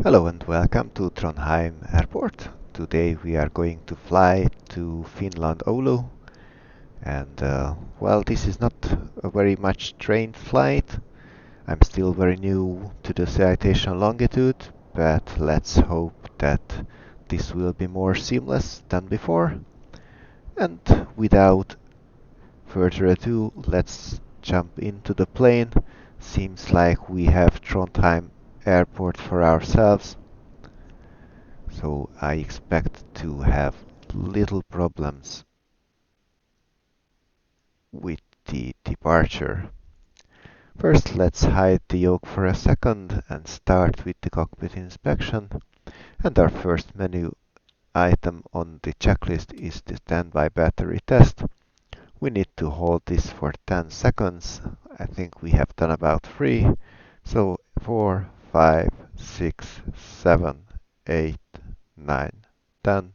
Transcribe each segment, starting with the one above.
Hello and welcome to Trondheim Airport. Today we are going to fly to Finland, Oulu. And well, this is not a very much trained flight. I'm still very new to the Citation Longitude, but let's hope that this will be more seamless than before. And without further ado, let's jump into the plane. Seems like we have Trondheim Airport for ourselves. So I expect to have little problems with the departure. First, let's hide the yoke for a second and start with the cockpit inspection. And our first menu item on the checklist is the standby battery test. We need to hold this for 10 seconds. I think we have done about 3. So 4, 5, 6, 7, 8, 9, 10.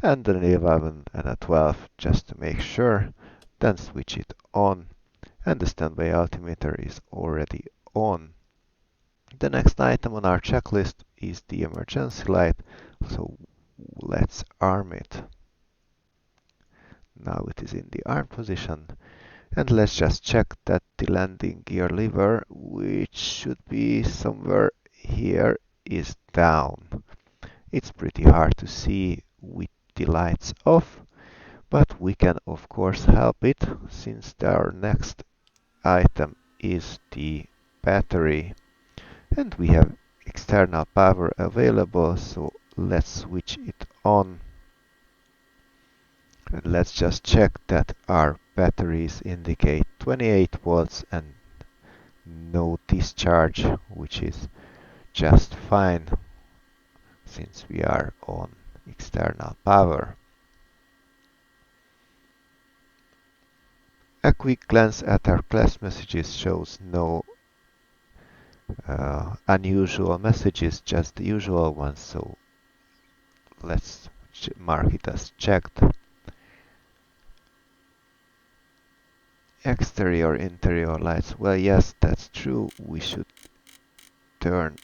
And an 11 and a 12 just to make sure. Then switch it on, and the standby altimeter is already on. The next item on our checklist is the emergency light, so let's arm it. Now it is in the arm position, and let's just check that the landing gear lever, which should be somewhere here, is down. It's pretty hard to see with the lights off, but we can of course help it since our next item is the battery, and we have external power available, so let's switch it on. And let's just check that our batteries indicate 28 volts and no discharge, which is just fine since we are on external power. A quick glance at our class messages shows no unusual messages, just the usual ones, so let's mark it as checked. Exterior, interior lights. Well, yes, that's true. We should turn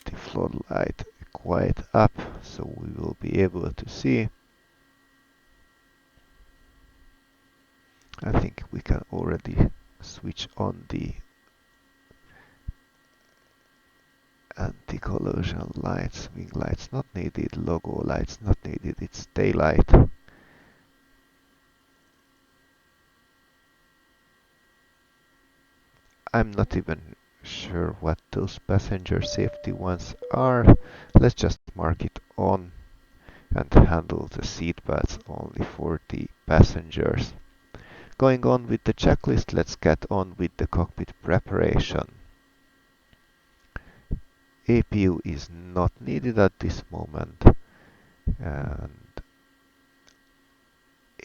the floodlight quite up so we will be able to see. I think we can already switch on the anti-collision lights. Wing lights not needed, logo lights not needed, it's daylight. I'm not even sure what those passenger safety ones are. Let's just mark it on and handle the seat belts only for the passengers. Going on with the checklist, let's get on with the cockpit preparation. APU is not needed at this moment, and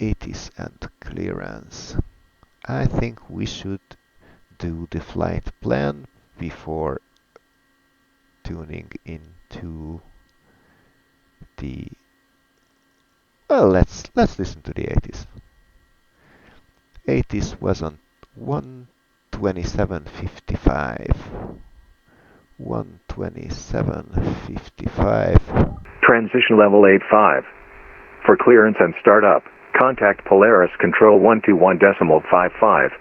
ATIS and clearance. I think we should do the flight plan before tuning into the... Well, let's listen to the ATIS. ATIS was on 127.55. 127.55. Transition level 85. For clearance and startup, contact Polaris Control 121.55.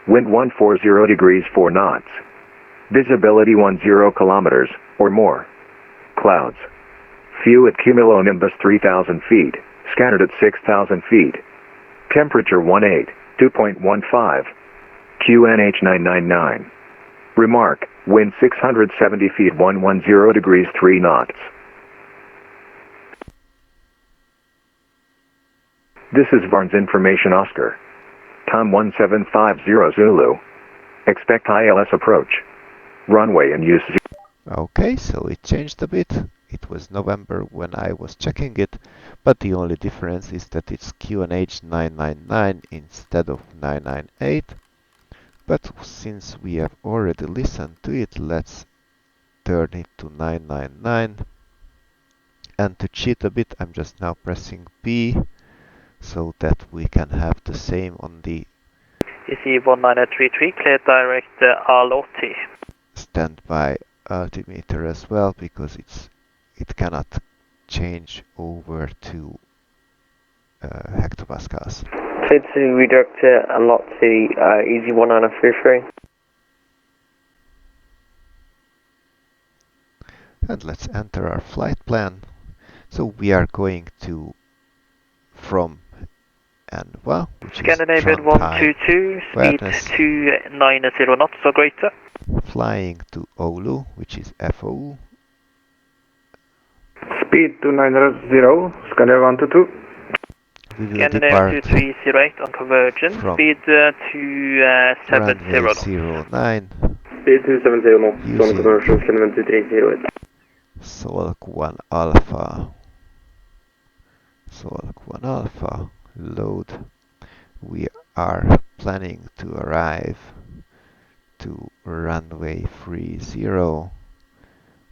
Wind 140 degrees 4 knots. Visibility 10 kilometers, or more. Clouds. Few at cumulonimbus 3,000 feet, scattered at 6,000 feet. Temperature 2.15. QNH 999. Remark, wind 670 feet 110 degrees 3 knots. This is Vaernes Information Oscar. Time 1750 Zulu. Expect ILS approach. Runway and use. Okay, so it changed a bit. It was November when I was checking it, but the only difference is that it's QNH 999 instead of 998. But since we have already listened to it, let's turn it to 999. And to cheat a bit, I'm just now pressing B so that we can have the same on the EC 1933, clear direct Al80. standby altimeter as well, because it cannot change over to hectopascals. Please redirect a lot to easy 1933. And let's enter our flight plan. So we are going to from ENVA, which Scandinavian is Trondheim 122, speed Vaernes, 290 knots or greater. flying to Oulu, which is EFOU, Speed 290, Scandinavian 122. we will Scandinavian depart 2308 on convergence, from speed runway 270. 09, Speed 270 knots, on using conversion, Scandinavian 2308. Solk 1 Alpha. Solk 1 Alpha, load. We are planning to arrive to runway 30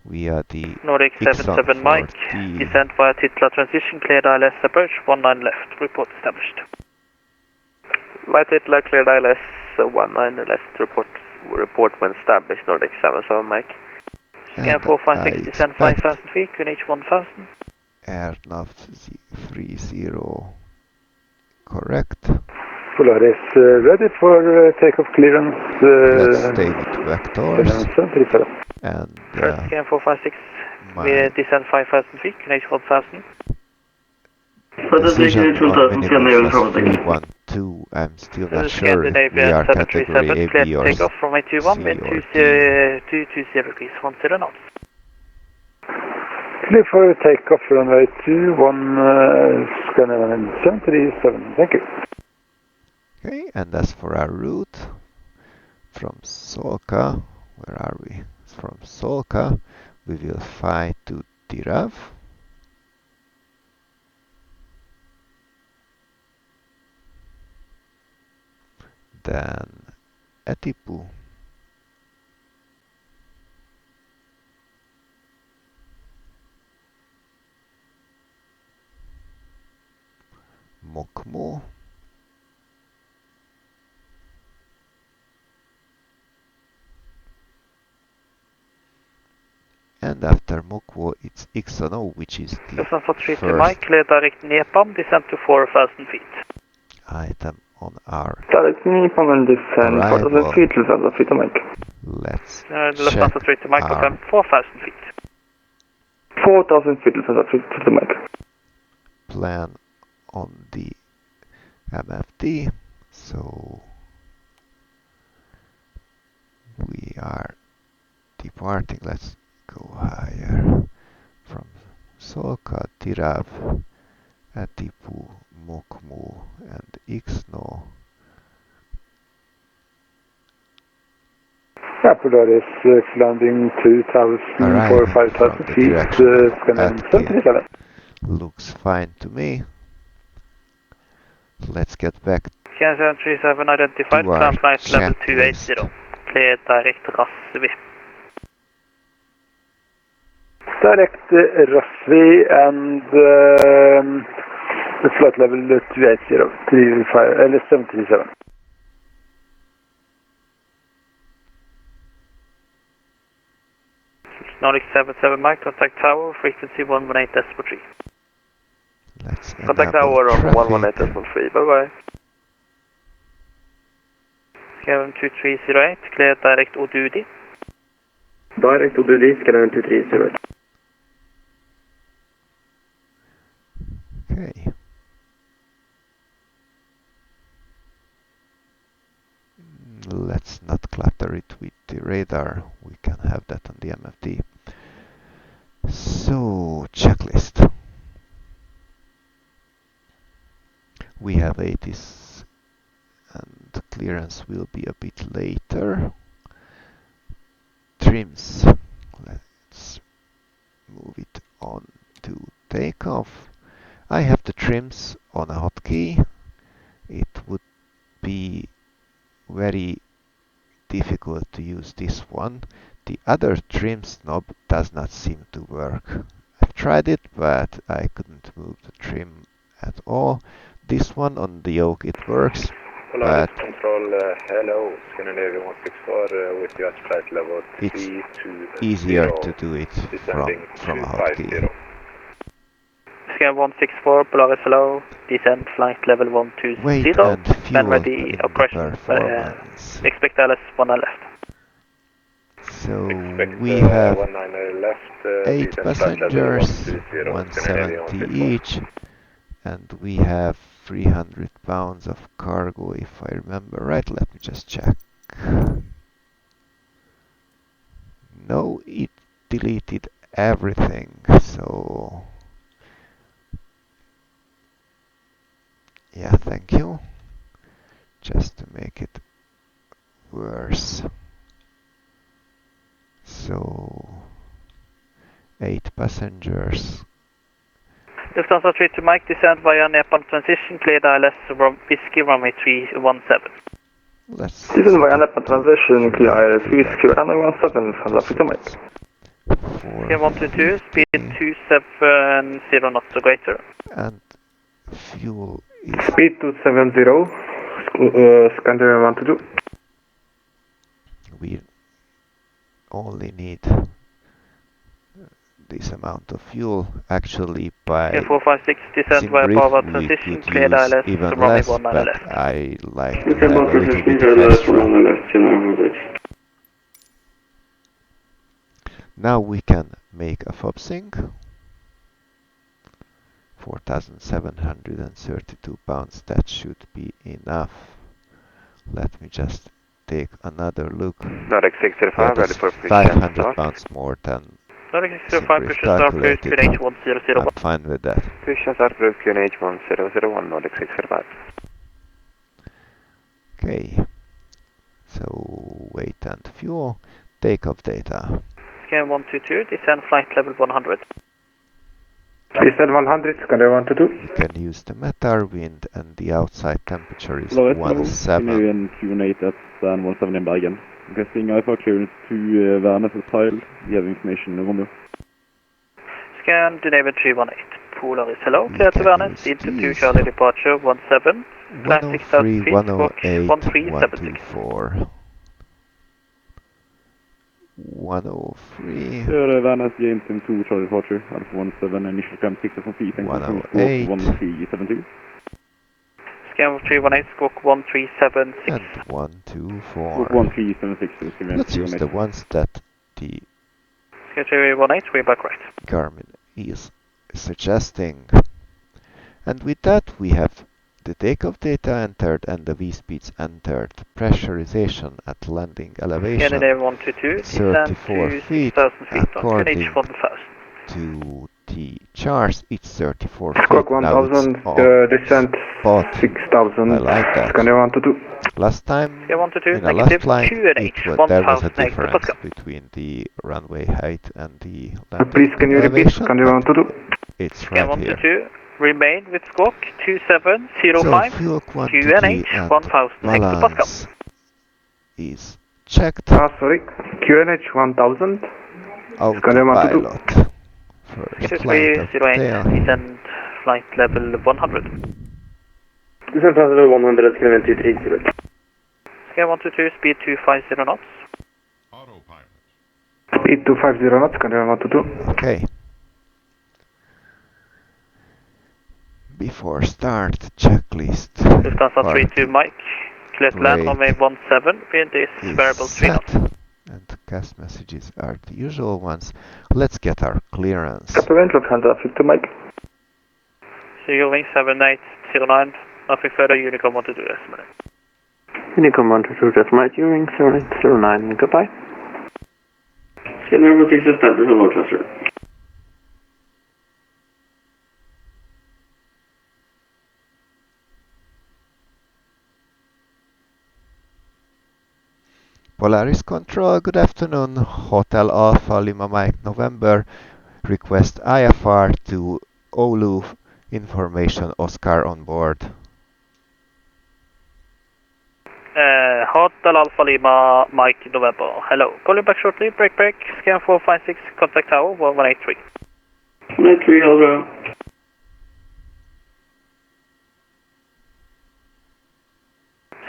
via the Nordic 77 Mike, 40. descent via Titla transition, cleared ILS approach, 19 left, report established. Via Titla, cleared ILS 19 left, report when established, Nordic 77 Mike. Scan 456, descend 5,000 feet, QNH 1000. AirNav 30 correct. Polaris ready for takeoff clearance. Let's stay with vectors. And First scan 456, we descend 5,000 feet, QNH 1000. decision on minimum was 312. I'm still not sure if we are category A, B, or take off from 821, wind 220 please, 10 knots. Clear for takeoff runway 21, Scandinavian 737, thank you. Okay, and as for our route from Solka, where are we? From Solka, we will fly to Tirav. Then Etipu. Mokmo. And after Mokwo, it's Ixono, which is the first Mike, clear direct Nepal, descend to 4,000 feet. item on our Direct Nepal and descend 4,000 feet, Lufthansa 3 to Mike. Let's Lufthansa 3 to Mike, confirm 4,000 feet. 4,000 feet, Lufthansa 3 to Mike. Plan on the MFD, so we are departing. Let's go higher from Solka, Tirav, Atipu, Mokmu, and Ixno. Polaris landing 2,000 for 5,000 feet, Scandinavian 737. Looks fine to me. Let's get back Scan 737 identified, climb flight level 280. Clear direct Rasvi. Direct Rasvi and the flight level 280, 737. Nordic 77 Mike, contact tower, frequency 118.3. Let's contact tower on 118.3, bye bye. Scan 2308, clear direct Odudi. Direct Odudi, Scan 2308. Okay. Let's not clutter it with the radar. We can have that on the MFD. So, checklist. We have 80s and clearance will be a bit later. Trims. Let's move it on to takeoff. I have the trims on a hotkey. It would be very difficult to use this one. The other trims knob does not seem to work. I've tried it, but I couldn't move the trim at all. This one on the yoke, it works. but Control, hello, Scandinavia 164 with you at flight level it's 320. easier to do it Descending from a hotkey. 250. Scan 164, Polaris hello, descend flight level 120. Weight and Man fuel ready, in operation. the performance. Expect LS 1 left. So Expect, we have 19 left, 8 descend flight level passengers, 120, 170 each, and we have 300 pounds of cargo if I remember right. Let me just check. No, it deleted everything, so yeah, thank you. Just to make it worse. So 8 passengers. Lufthansa 3 to Mike, descend via Nepal transition, cleared ILS Whiskey runway 317. Let's Descend via Nepal transition, clear ILS Whiskey runway 17, Lufthansa 3 to Mike. Scan 122, speed 270 knots or greater. And fuel is Speed 270, Scandinavia 122. we only need this amount of fuel. Actually, by Scan 456, descend via Simbrief Pava we transition, could cleared use ILS even runway less, 19 but left. I like to have a little bit of extra. Now we can make a FOB sync. 4,732 pounds, that should be enough. Let me just take another look. Nordic 605, ready That's for push 500 pounds more than Nordic 605, Simbrief push and start cruise calculated. QNH 1001. I'm fine with that. Push and start group QNH 1001, Nordic 605. Okay, so weight and fuel, takeoff data. Scan 122, descend flight level 100. Descend 100, Scandinavia 122. You can use the METAR wind and the outside temperature is Hello, 17. Scandinavian Q8 at Stan 17 in Bergen. Requesting IFA clearance to Vaernes as tile. You have information on you. Scandinavia 318, Polaris hello, We clear to can Vaernes, use into 2 these. Charlie departure 17, flight 6000 103, feet, squawk 108, 1376. 124. 103, Clear Vaernes James in 2 Charlie departure. Alpha 17, initial climb 6000 feet and control squawk 1372. Scan 318, squawk 1376. and 124. Squawk 1376. Let's use the ones that the Scan 318, way back right. Garmin is suggesting. And with that we have the takeoff data entered and the V-speeds entered. Pressurization at landing elevation Scandinavia 122, descend 34 to feet 6000 feet on according QNH 1000. to the charts. It's 34 Squawk feet. Now 1000, it's on descent spot. 6000, I like that. Scandinavia 122. Last time Scan 122, in a last negative flight QNH there was a 1000 next to difference Pascal. between the runway height and the landing Please can you repeat, elevation, Scandinavia but 122? it's Scan right here. 122, remain with squawk So 2705, fuel quantity QNH and 1000 next to Pascal. balance is checked. Sorry, QNH 1000. Scandinavia 122. Autopilot. First flight of 2308, tail. descend flight level 100. Descent flight level 100, Scandinavia 230. Scan 122, speed 250 knots. Speed 250 knots, Scandinavia 122. Okay. Before start, checklist. Lufthansa 32 Mike, clear to land runway 17 with this variable 3 knots. And cast messages are the usual ones. Let's get our clearance. Captain Lufthansa 50 Mike. So you're wing 7809, nothing further, Unicom 122 estimate. Unicom 122 estimate, you're wing 7809, goodbye. Scandinavia 6 established on low cluster. Polaris Control, good afternoon. Hotel Alpha Lima Mike November. Request IFR to Oulu. Information Oscar on board. Hotel Alpha Lima Mike November. Hello. Call you back shortly. Break. Scan 456. Contact tower 1183. 183, hello.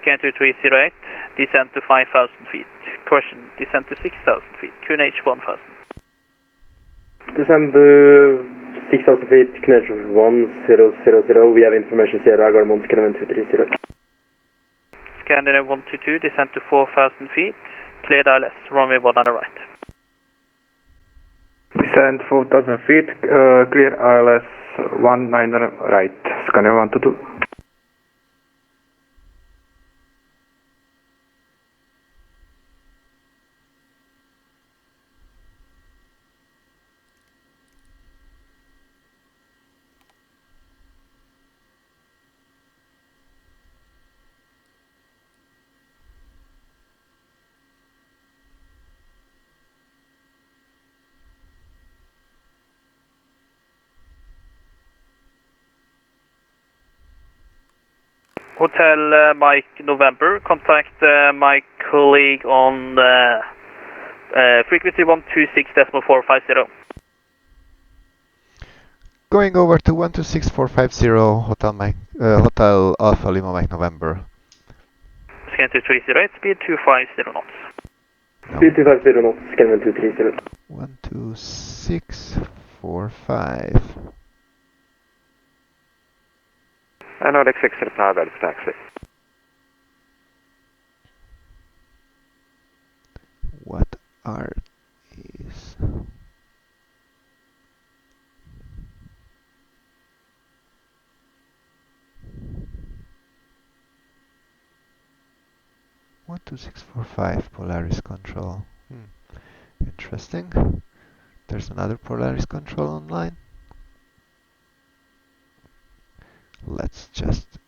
Scan 2308, descend to 5,000 feet. Question, descend to 6,000 feet. QNH 1,000. Descend to 6,000 feet, QNH 1000. We have information Sierra Garmont, Scan 230. Scandinavian 122, descend to 4,000 feet. Cleared ILS, runway 1 on the right. Descend 4,000 feet, clear ILS 19 right, scanner 122. Hotel Mike November, contact my colleague on frequency 126.450. Going over to 126450, Hotel Alpha Lima Mike November. Scan 2308, speed 250 knots. No. Speed 250 knots, Scan 230. 12645. I know Nordic 6 to the Power taxi. What are these? One, 2, 6, 4, 5 Polaris control. Interesting. There's another Polaris control online. Let's just.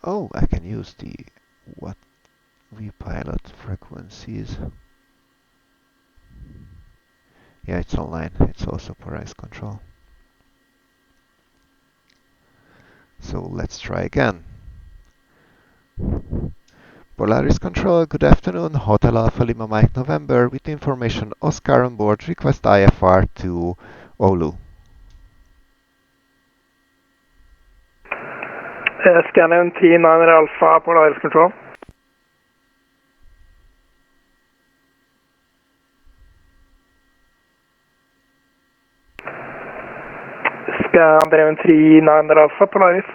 Oh, I can use the what VPilot frequencies. Yeah, it's online. It's also Polaris control. So let's try again. Polaris control, good afternoon. Hotel Alpha Lima Mike November with information Oscar on board. Request IFR to Oulu. Scanner T9 Alpha Polaris control. Scanner T9 Alpha Polaris.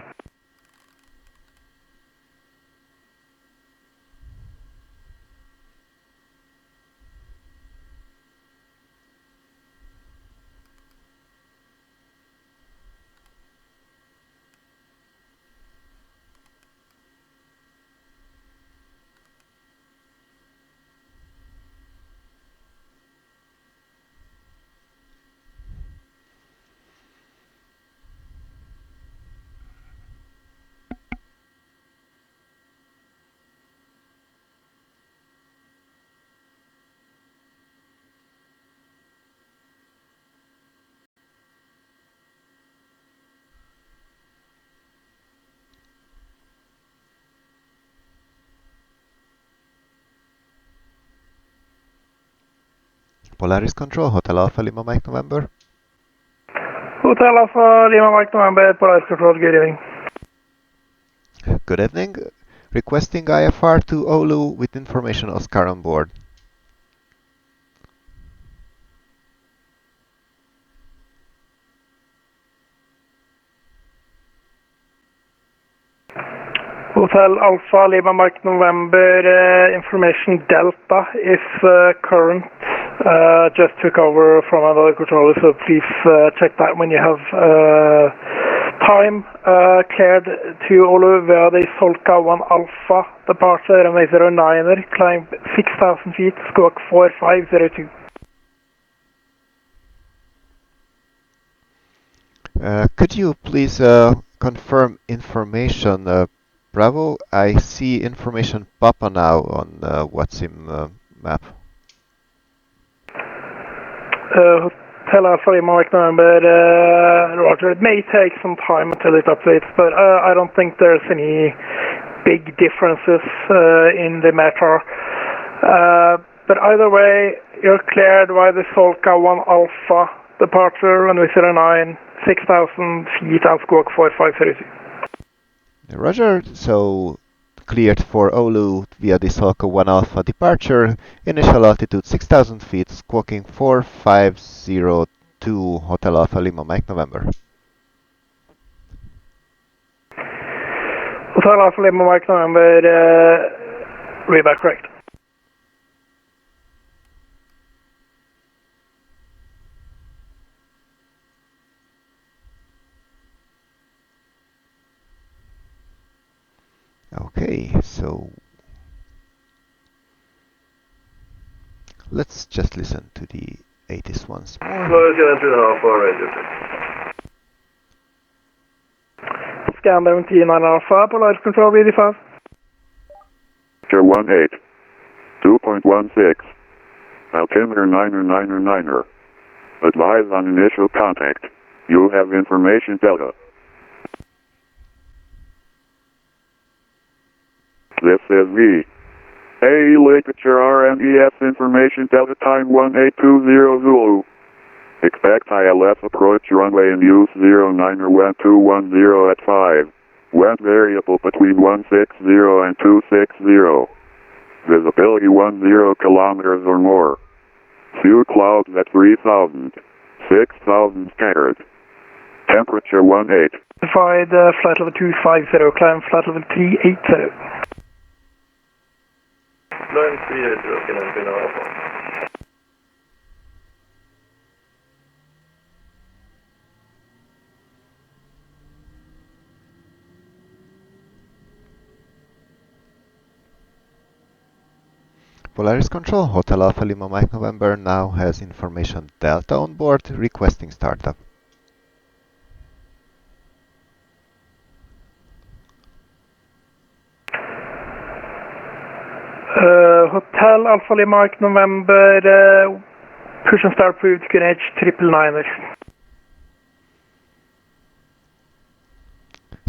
Polaris control, Hotel Alpha Lima Mike November. Hotel Alpha Lima Mike November, Polaris control, good evening. Good evening. Requesting IFR to Oulu with information Oscar on board. Hotel Alpha Lima Mike November, information Delta is current. Just took over from another controller, so please check that when you have time. Cleared to Oulu via the Solka 1 Alpha departure, runway 09er, climb 6,000 feet, squawk 4502. Could you please confirm information? Bravo, I see information Papa now on Vatsim map. Hotel Alpha Lima Mike November, Roger. It may take some time until it updates, but I don't think there's any big differences in the matter. But either way, you're cleared by the Solka 1 Alpha departure, runway 09, 6,000 feet, and squawk 4532. Roger, so cleared for Oulu via the Salco 1 Alpha departure. Initial altitude 6,000 feet, squawking 4502 Hotel Alpha Lima Mike November. Hotel Alpha Lima Mike November, readback correct. Okay, so let's just listen to the 80s once more. Scan 17 Alpha, Polaris Control VD5. Sure 18, 2.16, altimeter 9er. Advise on initial contact. You have information Delta. This is V. A ligature RMES information Delta time 1820 Zulu. Expect ILS approach runway in use 09er wind 210 at 5. Wind variable between 160 and 260. Visibility 10 kilometers or more. Few clouds at 3,000. 6,000 scattered. Temperature 18. Certified flight level 250, climb flight level 380. Line 380, can I be Alpha? Polaris Control, Hotel Alpha Lima Mike November now has information Delta on board, requesting startup. Hotel Alpha Lima Mike November, push and start approved, QNH 999er.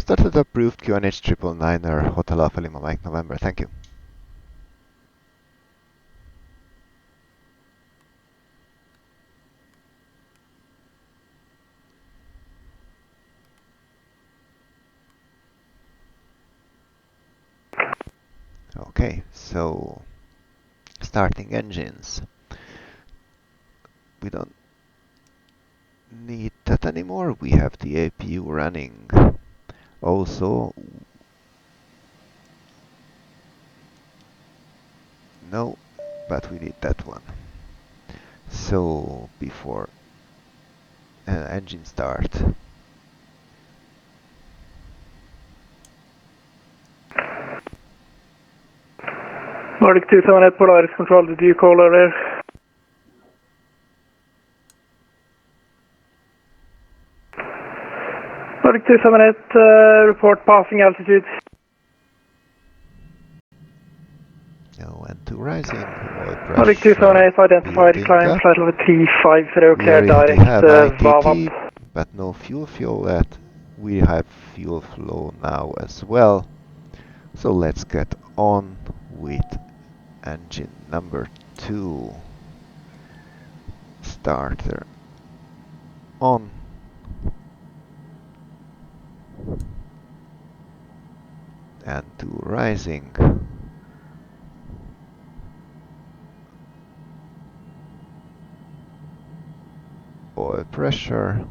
Started approved QNH 999er, Hotel Alpha Lima Mike November, thank you. Okay, so starting engines. We don't need that anymore. We have the APU running. Also, no, but we need that one. So before engine start. Nordic 278 Polaris Control, did you call earlier? Nordic 278, report passing altitude. No, and to rising. Nordic 278, identified, climb flight level 350, clear direct, Vavant. But no fuel flow yet. We have fuel flow now as well. So let's get on with engine number 2. Starter on. And to rising. Oil pressure.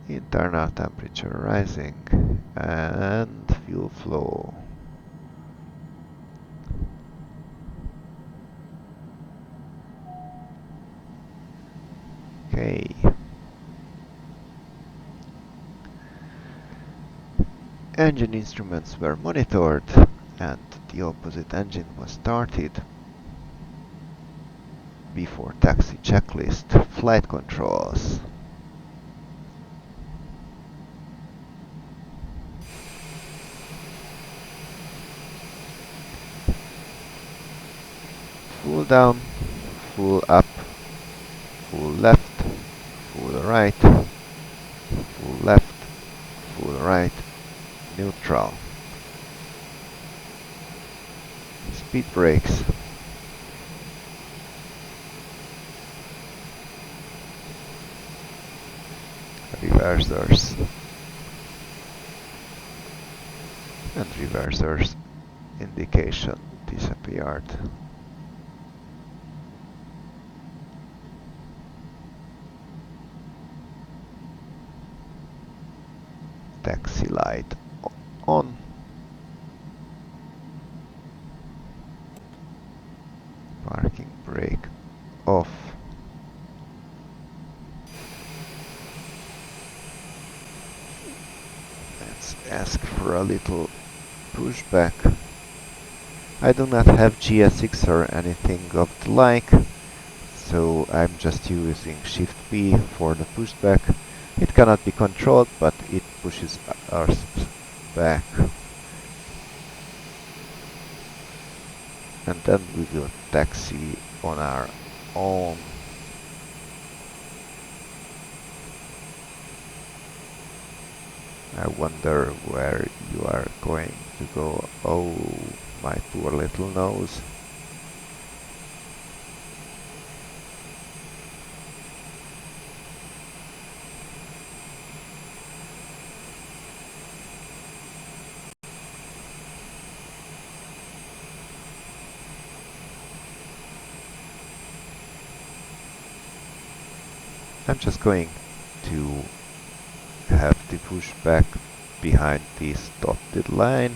Internal temperature rising. And fuel flow. Okay. Engine instruments were monitored and the opposite engine was started. Before taxi checklist, flight controls. Full down, full up, full left, full right, full left, full right, neutral. Speed brakes. Reversers. And reverser's indication disappeared. Taxi light on. Parking brake off. Let's ask for a little pushback. I do not have GSX or anything of the like, so I'm just using Shift P for the pushback. It cannot be controlled, but it pushes us back. And then we will taxi on our own. I wonder where you are going to go. Oh, my poor little nose. I'm just going to have the pushback behind this dotted line,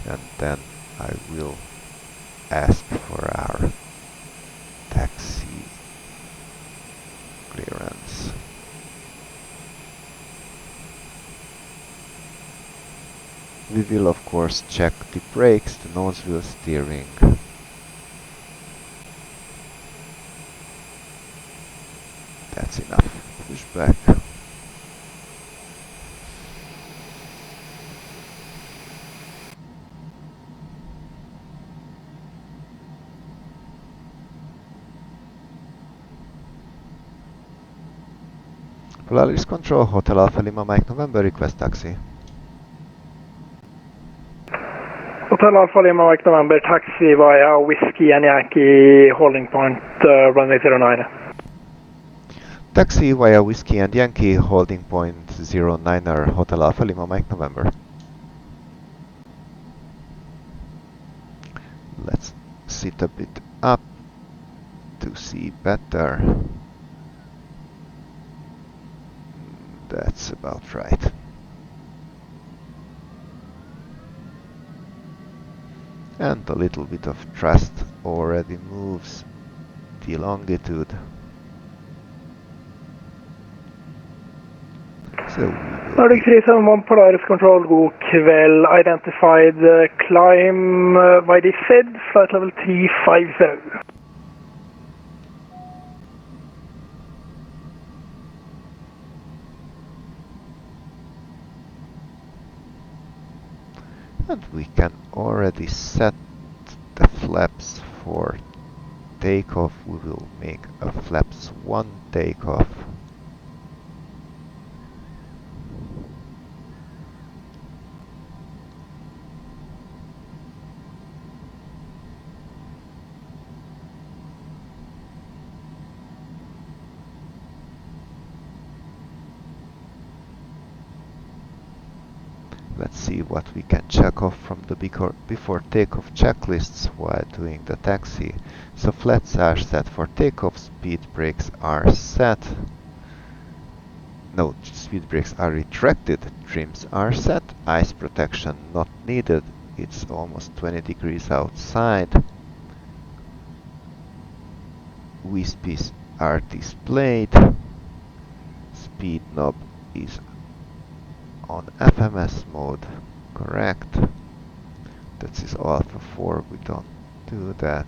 and then I will ask for our taxi clearance. We will of course check the brakes, the nose wheel steering. That's enough. Pushback. Polaris Control, Hotel Alpha Lima Mike November, request taxi. Hotel Alpha Lima Mike November, taxi via Whiskey and Yankee holding point, runway 09. Taxi via Whiskey and Yankee holding point 09er, Hotel Alpha Lima Mike November. Let's sit a bit up to see better. That's about right. And a little bit of thrust already moves the longitude. So Nordic 371 Polaris Control, god kväll. Identified climb by the SED, flight level 350. And we can already set the flaps for takeoff. We will make a flaps 1 takeoff. Let's see what we can check off from the before takeoff checklists while doing the taxi. So flaps are set for takeoff, speed brakes are set. No, speed brakes are retracted, trims are set, ice protection not needed, it's almost 20 degrees outside. Wispies are displayed, speed knob is on FMS mode, correct. That is Alpha 4, we don't do that.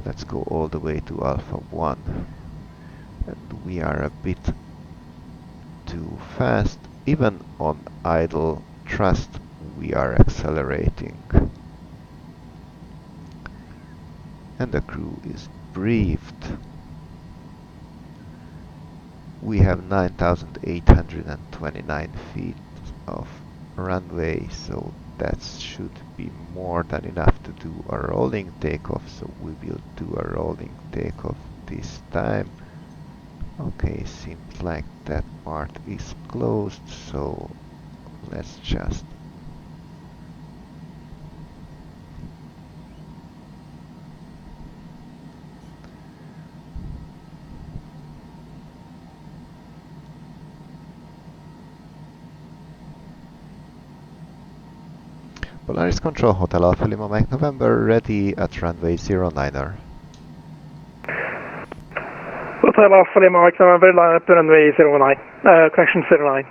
Let's go all the way to Alpha 1. And we are a bit too fast. Even on idle thrust, we are accelerating. And the crew is briefed. We have 9,829 feet of runway, so that should be more than enough to do a rolling takeoff, so we will do a rolling takeoff this time. Okay, seems like that part is closed, so Let's just Polaris Control Hotel Alpha Lima Mike November, ready at runway 09er. Hotel Alpha Lima Mike November, line up to runway 09. Connection 09.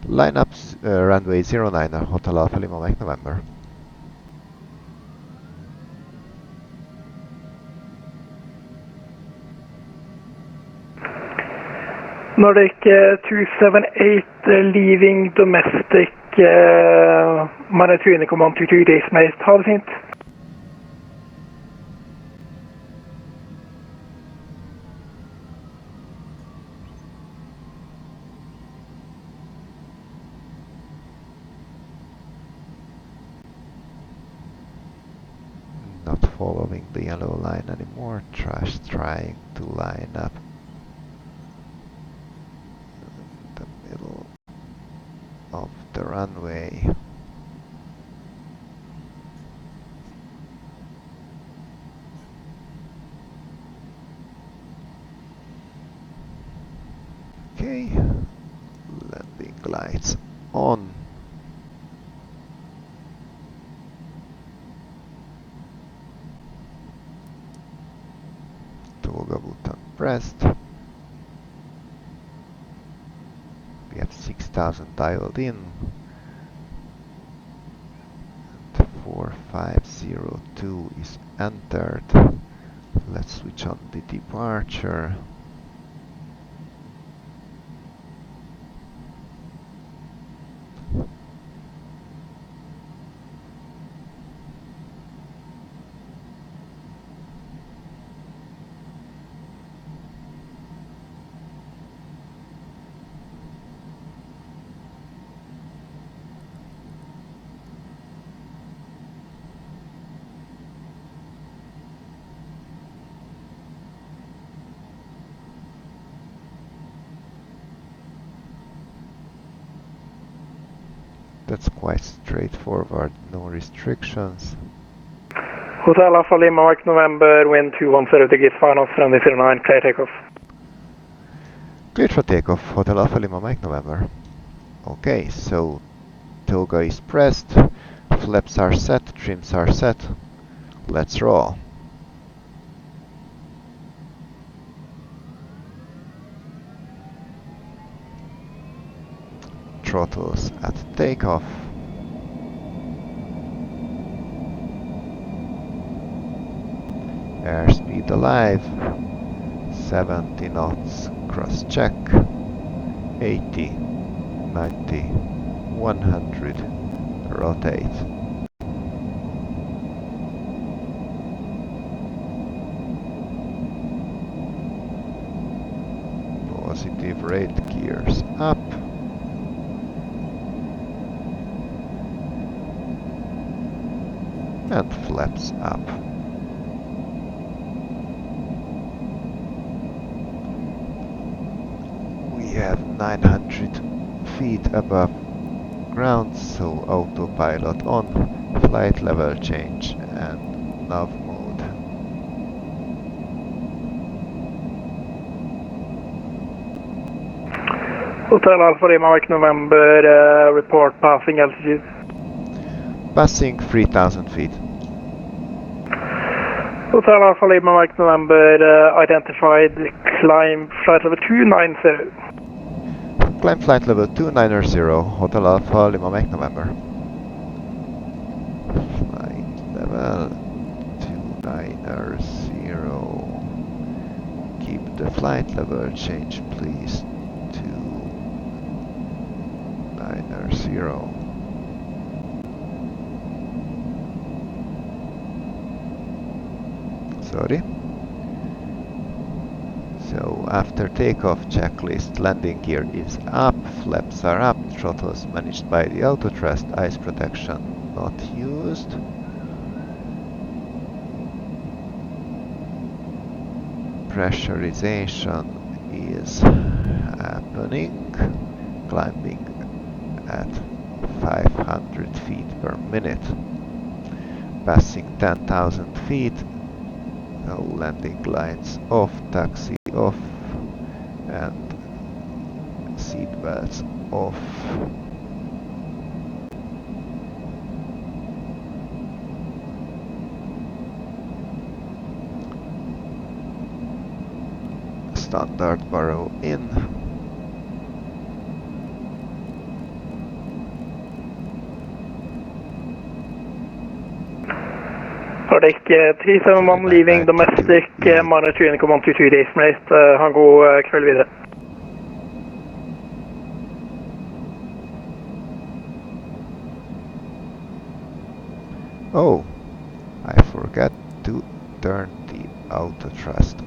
Line up runway 09er, Hotel Alpha Lima Mike November. Nordic 278 leaving domestic Maritime Command 22 days mate. Ha det fint. Not following the yellow line anymore, trying to line up the middle of the runway. Okay, landing lights on. Toggle button pressed. We have 6000 dialed in. And 4502 is entered. Let's switch on the departure. That's quite straightforward, no restrictions. Hotel Alpha Lima Mike November, wind 210 degrees finals, runway 09, clear takeoff. Cleared for takeoff, Hotel Alpha Lima Mike November. Okay, so toga is pressed, flaps are set, trims are set. Let's roll. Throttles at takeoff. Airspeed alive. 70 knots, cross check. 80, 90, 100, rotate. Positive rate, gears up. And flaps up. We have 900 feet above ground, so autopilot on, flight level change and nav mode. Hotel Alpha Lima Mike November, report passing altitude. Passing 3000 feet. Hotel Alpha Lima Mike November, identified climb flight level 290. Climb flight level 290, Hotel Alpha Lima Mike November. Flight level 290. Keep the flight level change please to 90. Sorry. So after takeoff checklist, landing gear is up, flaps are up, throttles managed by the auto thrust, ice protection not used. Pressurization is happening, climbing at 500 feet per minute. Passing 10,000 feet, no landing lines off, taxi off, and seatbelts off. Standard burrow in. Nordic 371 leaving domestic, monitor in command 22 estimate. Ha en god kveld videre. Oh, I forgot to turn the auto thrust.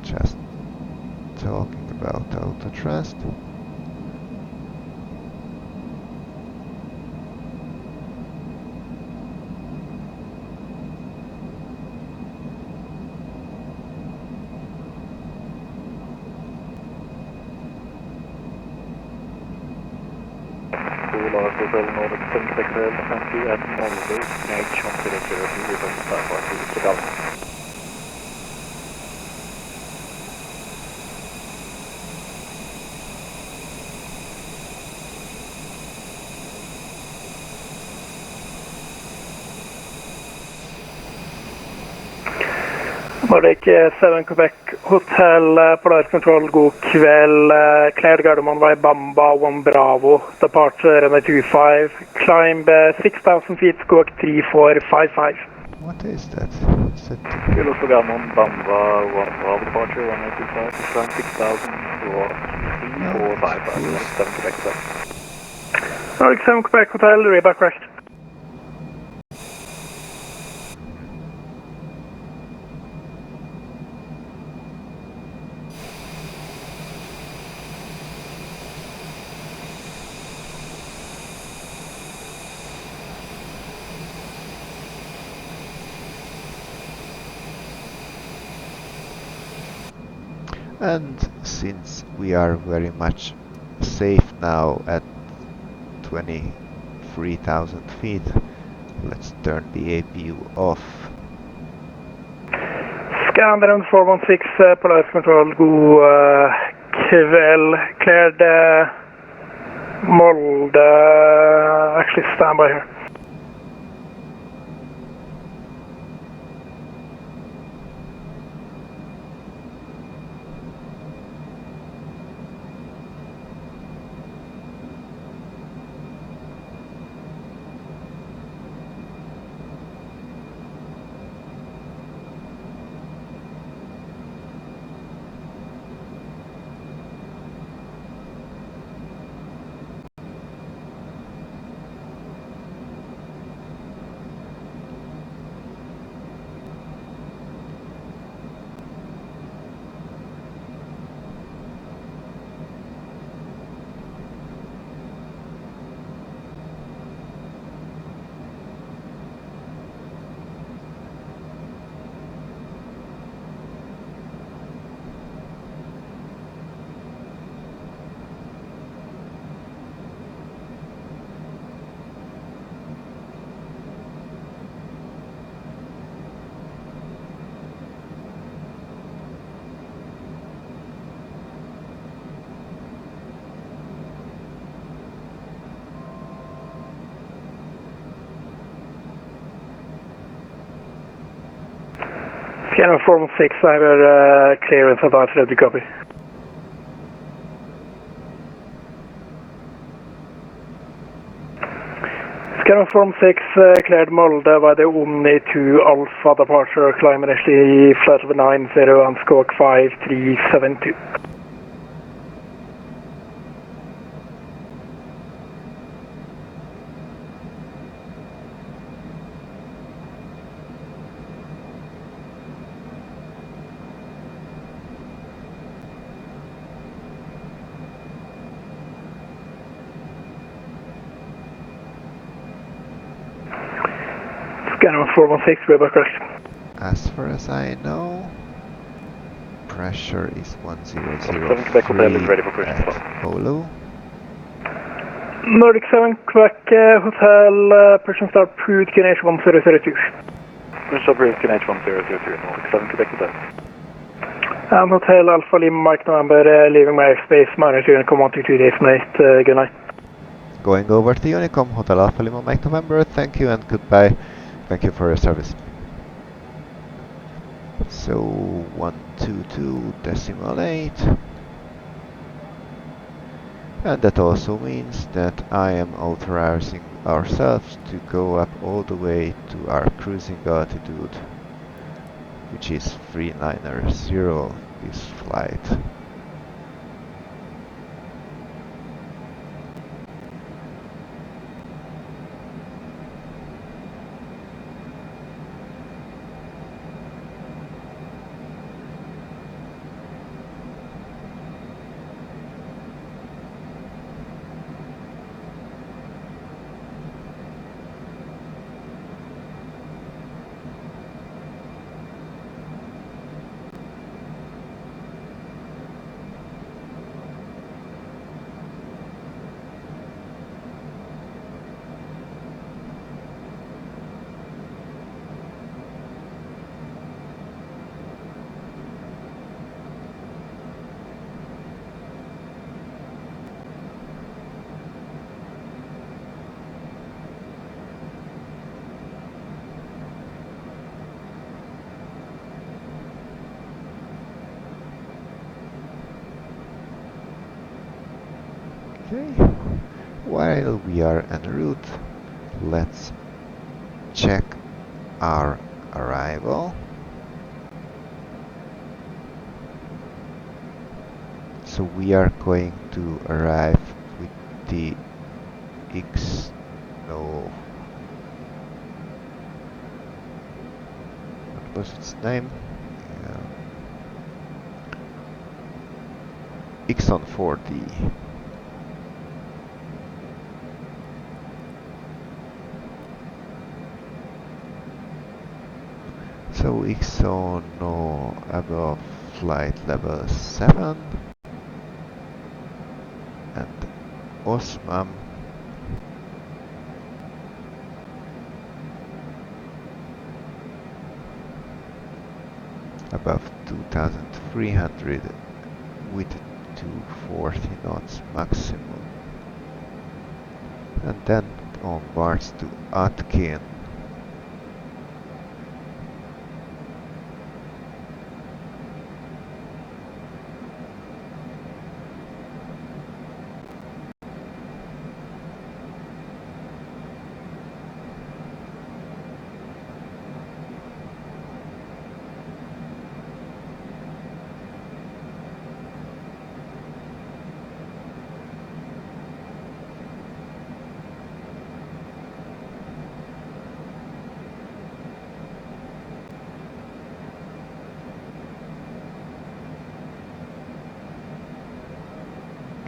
Just talking about auto thrust. Hotel Nordic 76 empty at Oulu, Snake 002 with a Starfire to Dallas. Nordic 7 Quebec Hotel, Polaris Control, god kveld. Cleared Gardermoen by Bamba 1 Bravo. Departure runway 25. Climb 6,000 feet, squawk 3455. What is that? Kilo for Gardermoen, Bamba 1 Bravo, departure runway 25. Climb 6,000, squawk 3455. Nordic 7 Quebec Hotel. Nordic 7 Quebec Hotel, rebar correct. And since we are very much safe now at 23,000 feet, let's turn the APU off. Scan 416, Polaris Control, god kveld. Cleared Molde, actually stand by here. Scanner 416, I have clearance at Alfred, copy. Scanner 416, cleared Molde by the Omni 2 Alpha departure, climb initially flight level 90 and squawk 5372. Scanner 416, rebar correct. As far as I know, pressure is 1003 Quebec Hotel is ready for cruise at Oulu. Nordic 7, Quebec Hotel, Persian Star Prude, QNH 1002. Persian Star Prude, QNH 1002, Nordic 7, Quebec Hotel. And Hotel Alpha Lima Mike November, leaving my airspace, minus Unicom 122.8, good night. Going over to Unicom, Hotel Alpha Lima Mike November, thank you and goodbye. Thank you for your service. So 122.8. And that also means that I am authorizing ourselves to go up all the way to our cruising altitude, which is 390 this flight. Okay, while we are en route, let's check our arrival. So we are going to arrive with the what was its name? Ixon 4D. So Ixon above flight level 7 and Osman above 2300 with 240 knots maximum, and then onwards to Atkin.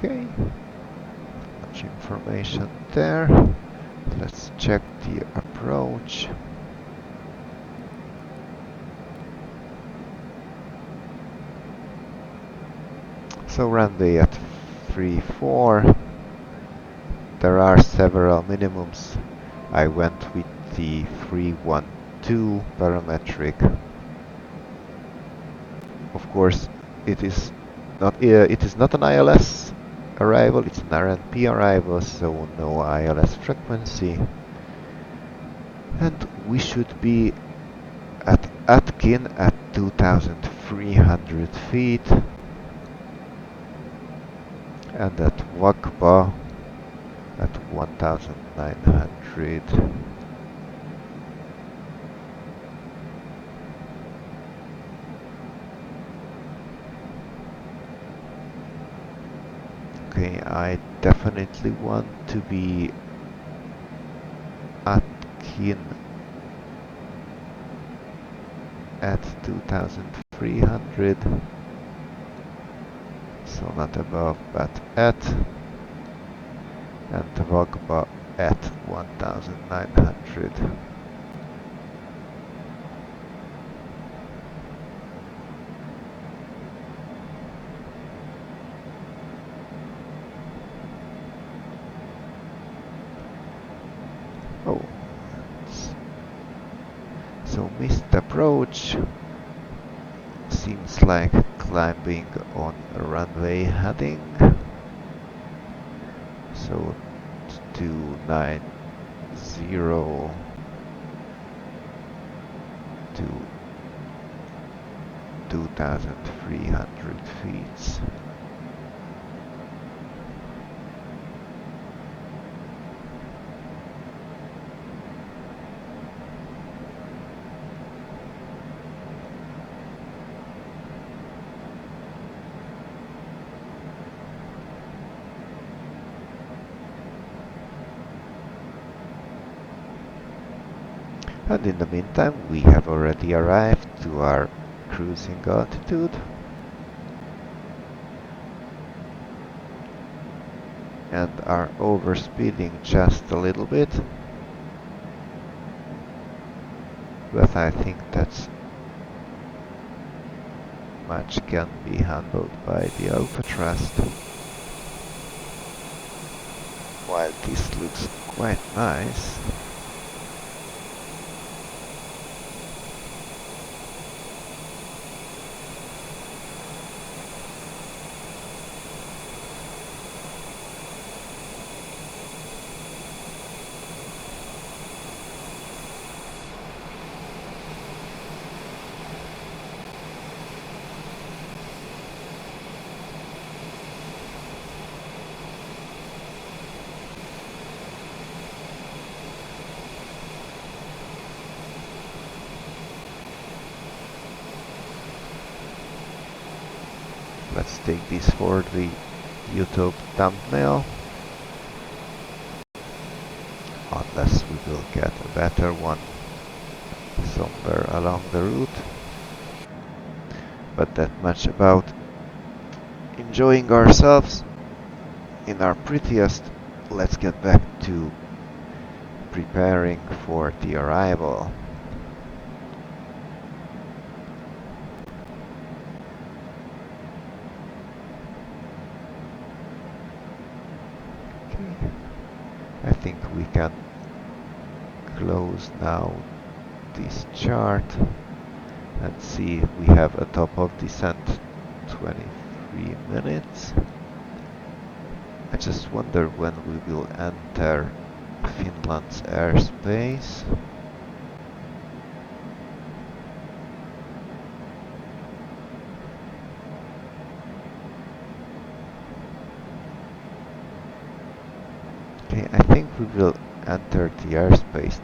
Okay, much information there. Let's check the approach. So runway at 34. There are several minimums. I went with the 312 parametric. Of course, it is not an ILS arrival, it's an RNP arrival, so no ILS frequency. And we should be at Atkin at 2,300 feet and at Wakba at 1,900. Okay, I definitely want to be Atkin at 2,300, so not above but at, and Wagba at 1,900. approach. Seems like climbing on a runway heading. So 290 to 2,300 feet. And in the meantime, we have already arrived to our cruising altitude. And are overspeeding just a little bit. But I think that's much can be handled by the alpha thrust. While this looks quite nice. Let's take this for the YouTube thumbnail. Unless we will get a better one somewhere along the route. But that much about enjoying ourselves in our prettiest. Let's get back to preparing for the arrival. I think we can close now this chart and see we have a top of descent 23 minutes. I just wonder when we will enter Finland's airspace. Okay, I think we will enter the airspace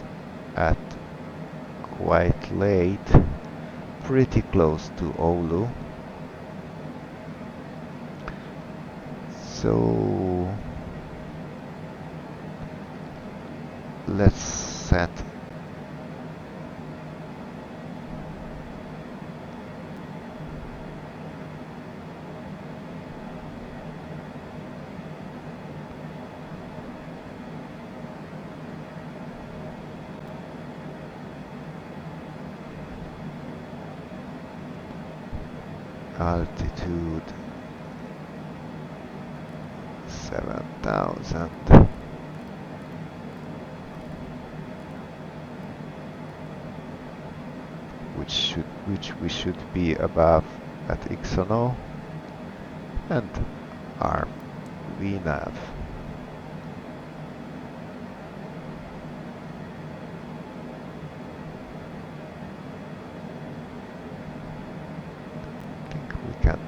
at quite late, pretty close to Oulu. So let's set altitude 7,000. Which we should be above at Ixono, and arm VNAV. I think we can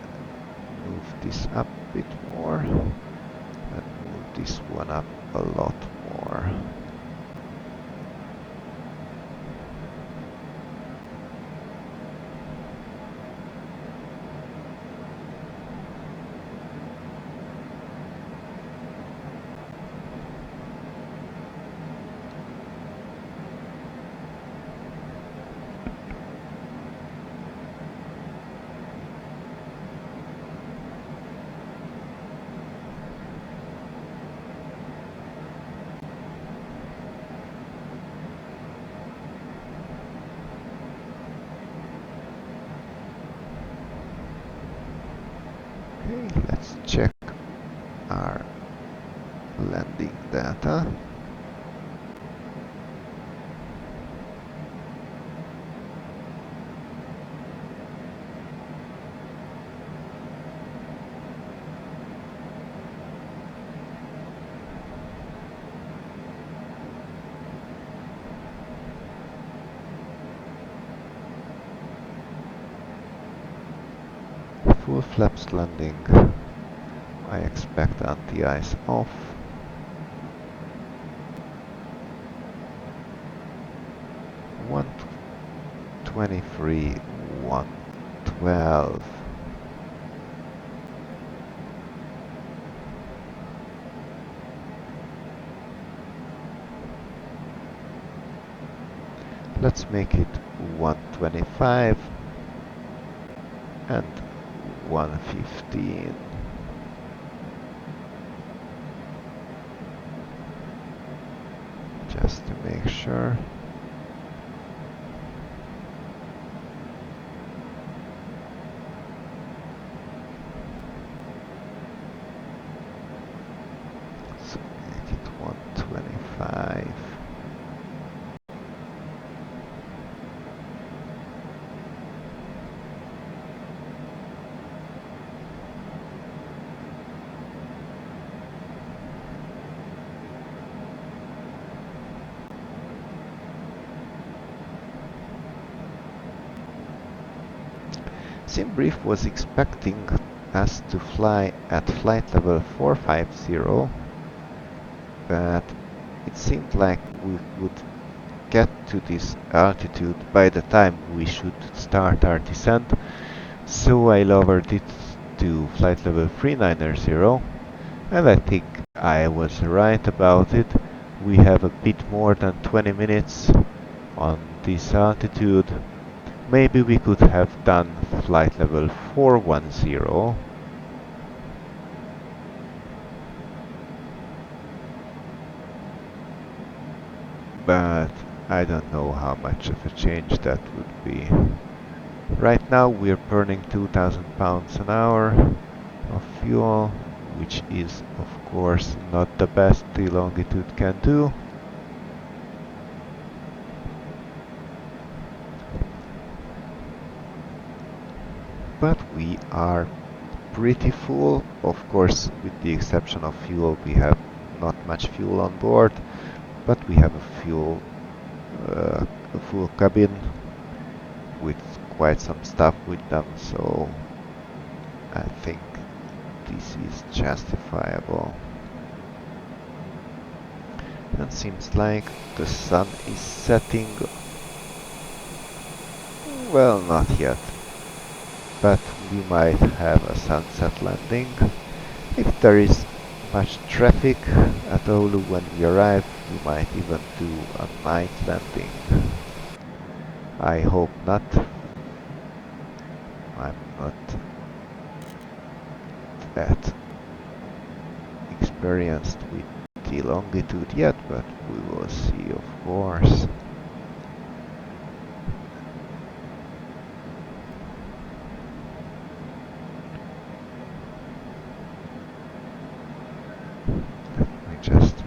move this up a bit more and move this one up a lot more. Okay, let's check our landing data. full flaps landing. I expect anti-ice off. One 23, 112. Let's make it 125 and 115. Just to make sure. So make it 125. Simbrief was expecting us to fly at flight level 450, but it seemed like we would get to this altitude by the time we should start our descent, so I lowered it to flight level 390, and I think I was right about it. We have a bit more than 20 minutes on this altitude. Maybe we could have done flight level 410. But I don't know how much of a change that would be. Right now we're burning 2000 pounds an hour of fuel, which is of course not the best the Longitude can do. But we are pretty full. Of course, with the exception of fuel, we have not much fuel on board, but we have a full cabin with quite some stuff with them, so I think this is justifiable. And seems like the sun is setting. Well, not yet, but we might have a sunset landing. If there is much traffic at Oulu when we arrive, we might even do a night landing. I hope not. I'm not that experienced with the Longitude yet, but we will see, of course. Just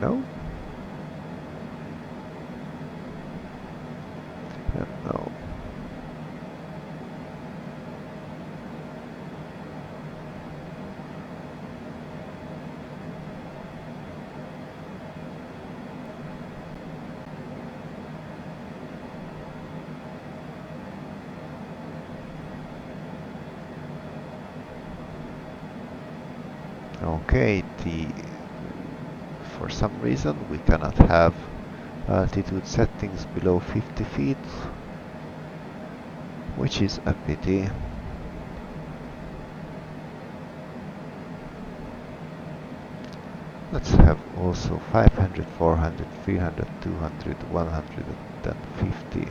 no, no. Okay, for some reason we cannot have altitude settings below 50 feet, which is a pity. Let's have also 500, 400, 300, 200, 150.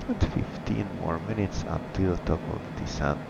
and 15 more minutes until top of descent.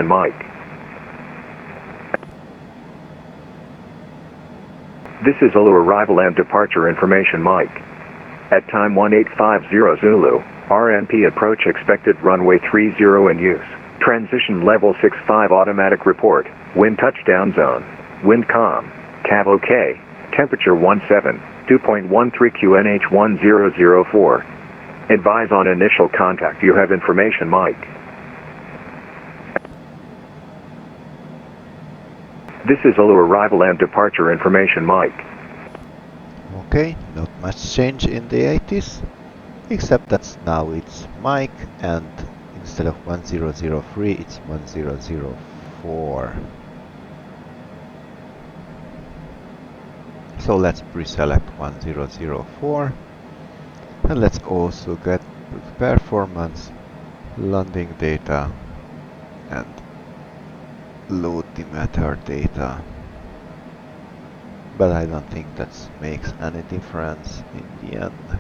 Mike. This is Oulu arrival and departure information Mike. At time 1850 Zulu, RNP approach expected runway 30 in use. Transition level 65 automatic report. Wind touchdown zone. Wind calm. Cav OK. Temperature 17. 2.13 QNH 1004. Advise on initial contact. You have information Mike. This is Oulu arrival and departure information Mike. Okay, not much change in the 80s, except that now it's Mike and instead of 1003 it's 1004. So let's pre-select 1004 and let's also get performance, landing data and load the metadata. But I don't think that makes any difference in the end.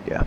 Yeah.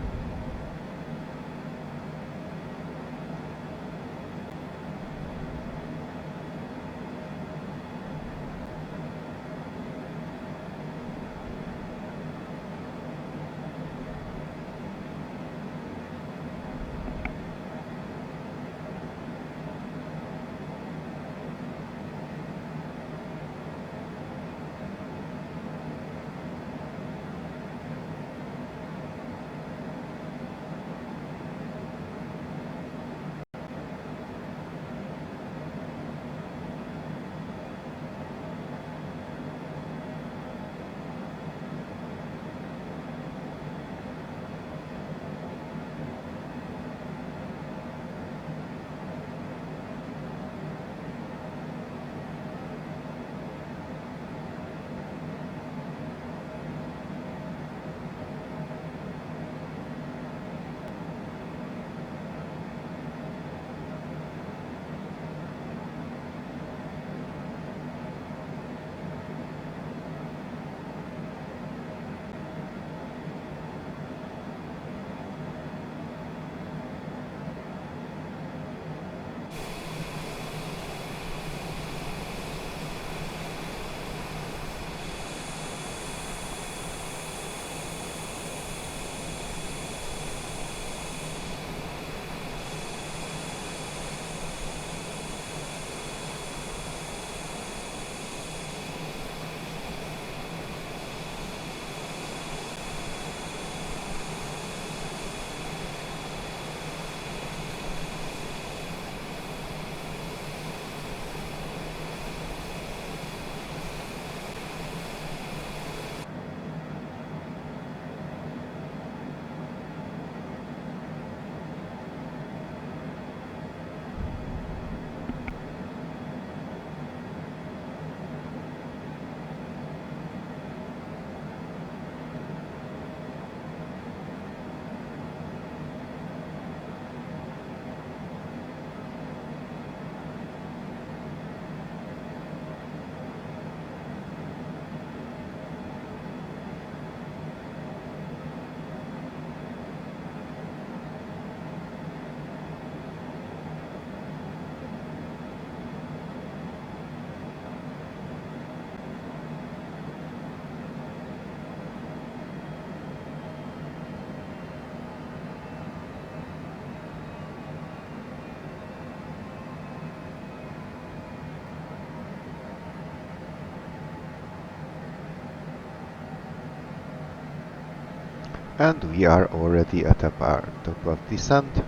And we are already at our top of descent,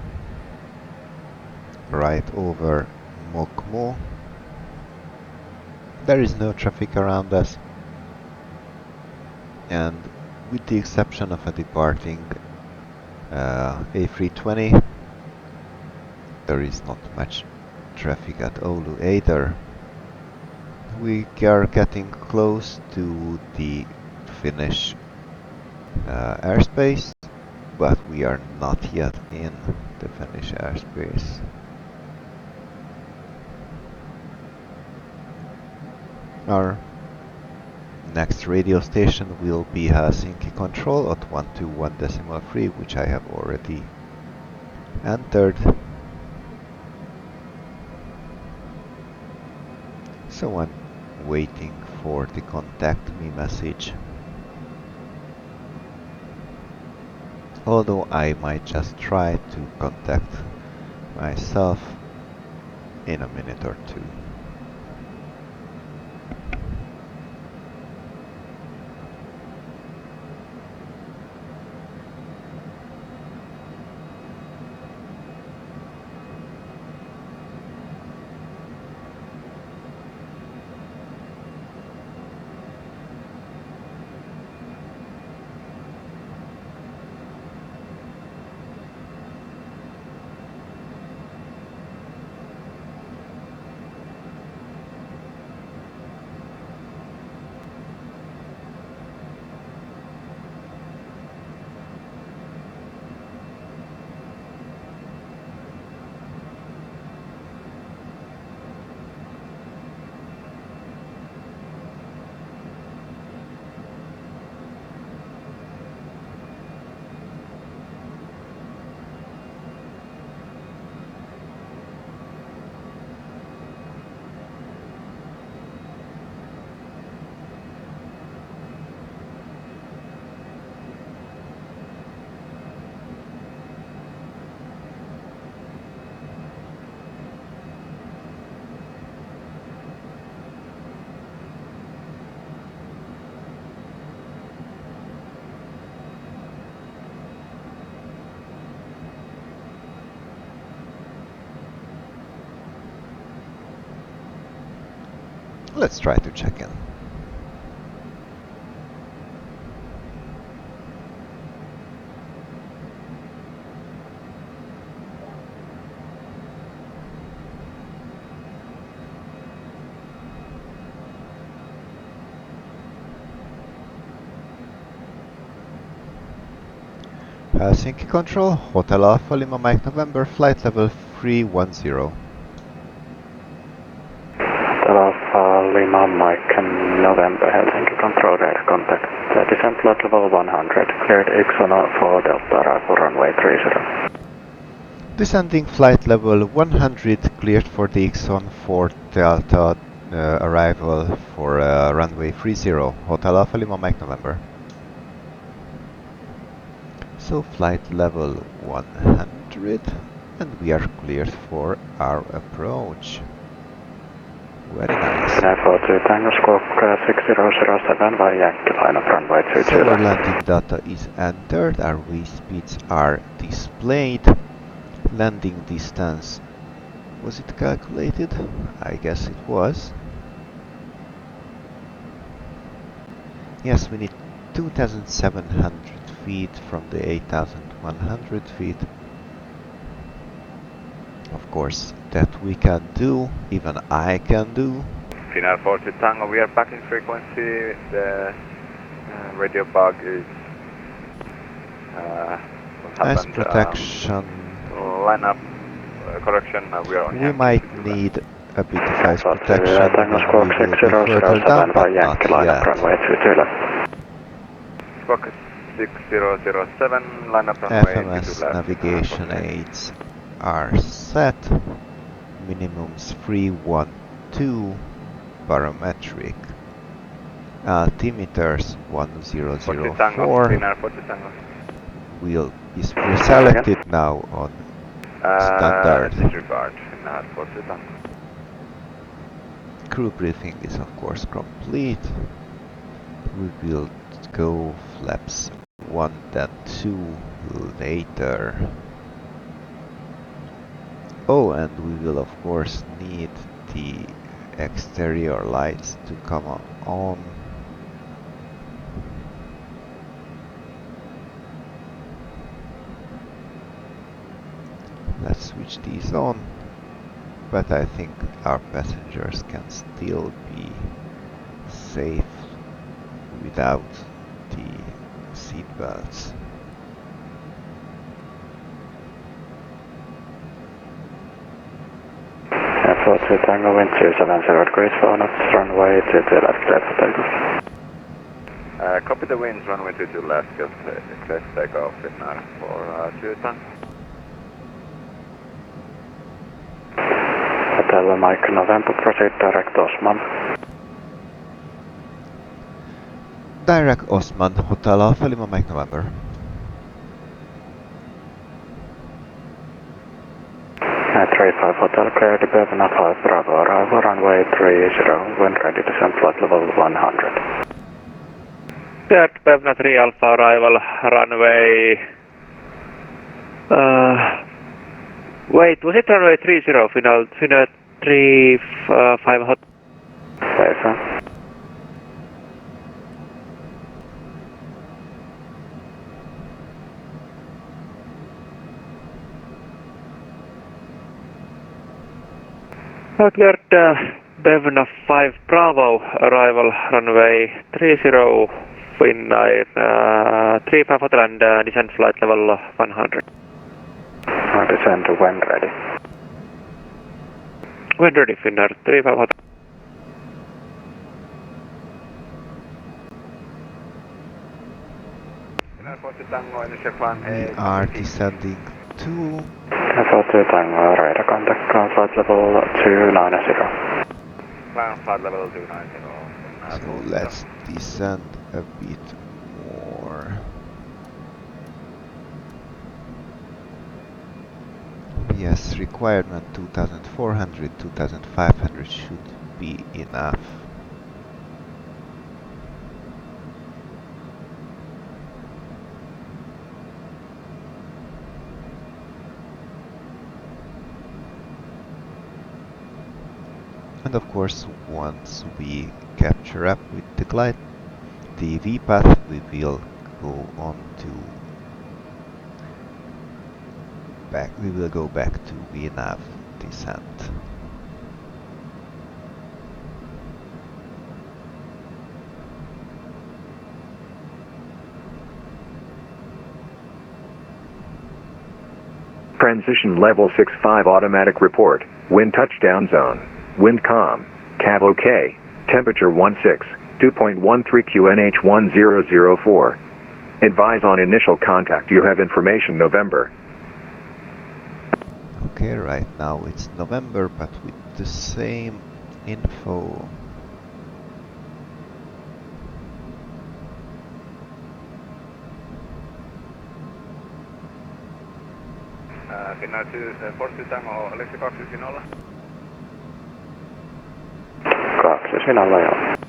right over Mokmo. There is no traffic around us, and with the exception of a departing A320, there is not much traffic at Oulu either. We are getting close to the Finnish airspace, but we are not yet in the Finnish airspace. Our Next radio station will be Helsinki Control at 121.3, which I have already entered. So I'm waiting for the contact me message. Although I might just try to contact myself in a minute or two. Let's try to check in. Helsinki Control, Hotel Alpha Lima Mike November, flight level 310. Hotel Alpha Lima Mike November, Helsinki Control, radar contact. Descent flight level 100, cleared Ixona for Delta, arrival runway 30. Descending flight level 100, cleared for the Ixon for Delta, arrival for runway 30, Hotel Alpha Lima Mike November. So flight level 100, and we are cleared for our approach. Very nice. Tango Squawk 6007 by Yankee line up runway 20. Solar landing data is entered, our wave speeds are displayed. Landing distance, was it calculated? I guess it was. Yes, we need 2,700 feet from the 8,100 feet. Of course, that we can do, even I can do. Finnair 40 Tango, we are backing frequency. The radio bug is what Nice happened, protection. lineup correction. We are on. We might need a bit of ice protection when we will be further down, but not yet. Squawk 6007, line up runway FMS navigation aids are set. Minimums 312, barometric. Altimeters 1004. Will be selected now on standard. Disregard, Finnair 40 Tango. Crew briefing is of course complete. We will go flaps 1 then 2 later. Oh, and we will of course need the exterior lights to come on. Let's switch these on, but I think our passengers can still be safe without the seat belts. Airport to Tango wind 270 degrees, 4 knots, runway to the left, clear for takeoff. Copy the winds, runway 22 left, just clear to take off in for 2 Tango. Hotel Mike November, proceed direct Osman. Direct Osman, Hotel Alpha Lima Mike November. At 35 Hotel, clear to Bevna 5 Bravo, arrival runway 30, wind ready, descent flight level 100. Cleared Bevna 3 Alpha, arrival runway... wait, was it runway 30, final 35 Hotel? Safe. Cleared Bevna 5 Bravo, arrival runway 30, Finnair 35 Hotel and descent flight level 100. Descent to wind ready. Wind ready, Finnair 35 Hotel. We are descending to... FO2 Tango, radar contact, flight level 290. Flight level 290. So let's descend a bit more. Yes, requirement 2400, 2500 should be enough. And of course, once we capture up with the glide, the V path, we will go on to back. We will go back to VNAV descent. Transition level 65 automatic report. Wind touchdown zone. Wind calm. Cav OK. Temperature 16. 2.13 QNH 1004. Advise on initial contact. You have information November. Okay, right now it's November, but with the same info. Finnair 42 Tango, oliko se 290? 290, joo.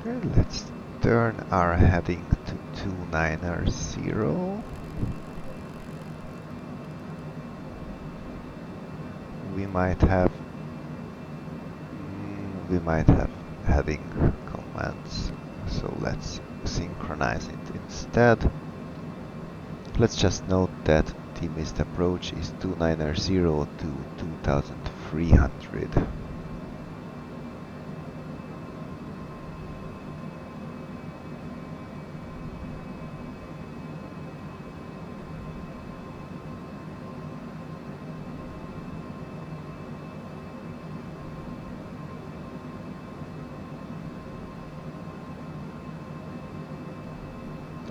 Okay, let's turn our heading to 290. We might have heading commands, so let's synchronize it instead. Let's just note that the missed approach is 290 to 2300.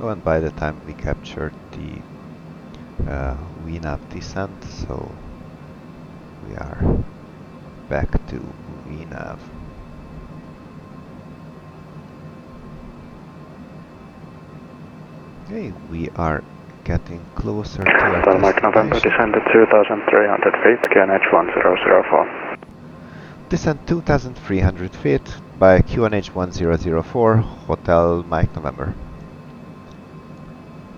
Oh, and by the time we captured the VNAV descent, so we are back to VNAV. Okay, we are getting closer to our Hotel Mike November, destination. descend to 2,300 feet, QNH 1004. Descend 2,300 feet by QNH 1004, Hotel Mike November.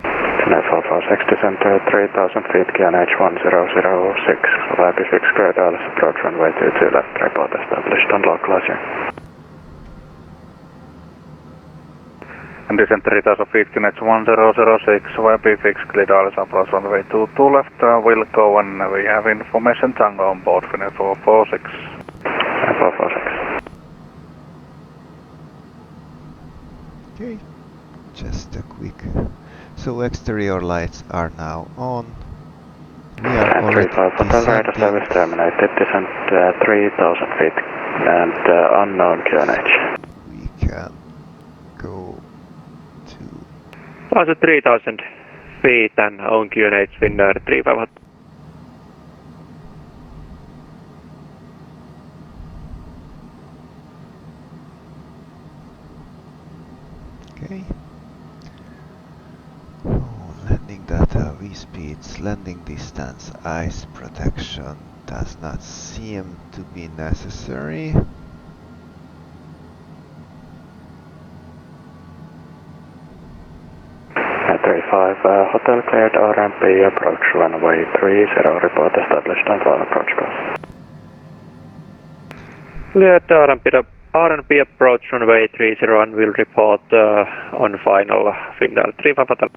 QNH 446, descend to 3,000 feet, QNH 1006. Happy 6 clear Dallas approach runway 22 left, report established on localizer. And descend 3,000 feet, QNH 1006, Happy 6 clear Dallas approach runway 22 left, will go and we have information Tango on board, QNH 446. 446. Okay, just a quick. So exterior lights are now on. We are already Hotel radar service terminated, descend 3,000 feet and unknown QNH. We can go to... Also 3,000 feet and on QNH Finnair 3500. Okay. Oh, landing data, V-speeds, landing distance, ice protection does not seem to be necessary. At 35, hotel cleared RMP approach runway 30, report established on phone approach course. Cleared RNP approach runway 30 and will report on final Finnair 3500.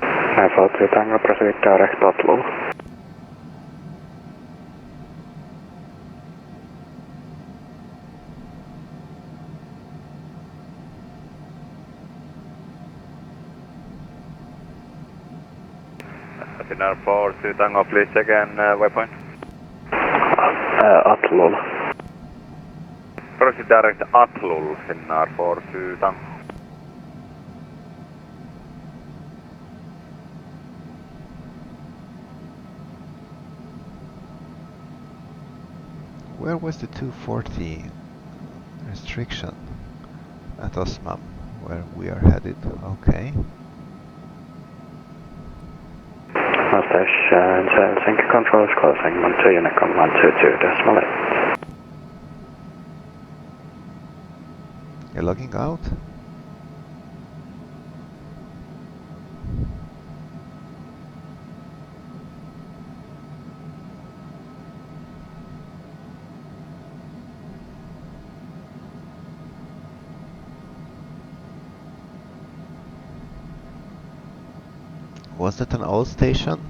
EFOU Tango proceed direct Oulu. Finnair 42 Tango, please again, waypoint. Oulu. Proceed direct Oulu, Finnair 42 Tango. Where was the 240 restriction? At Osmam, where we are headed. Okay. Station Helsinki control is closing 12 Unicom 122.8. You're logging out? Was that an old station?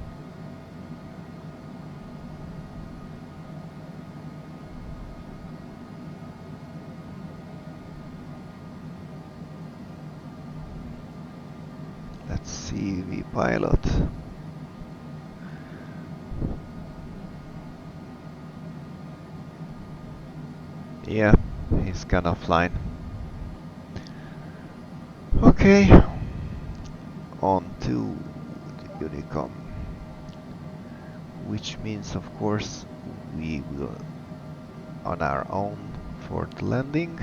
Let's see the pilot. Yeah, he's gone offline. Okay, on to the Unicom, which means of course we will on our own for the landing.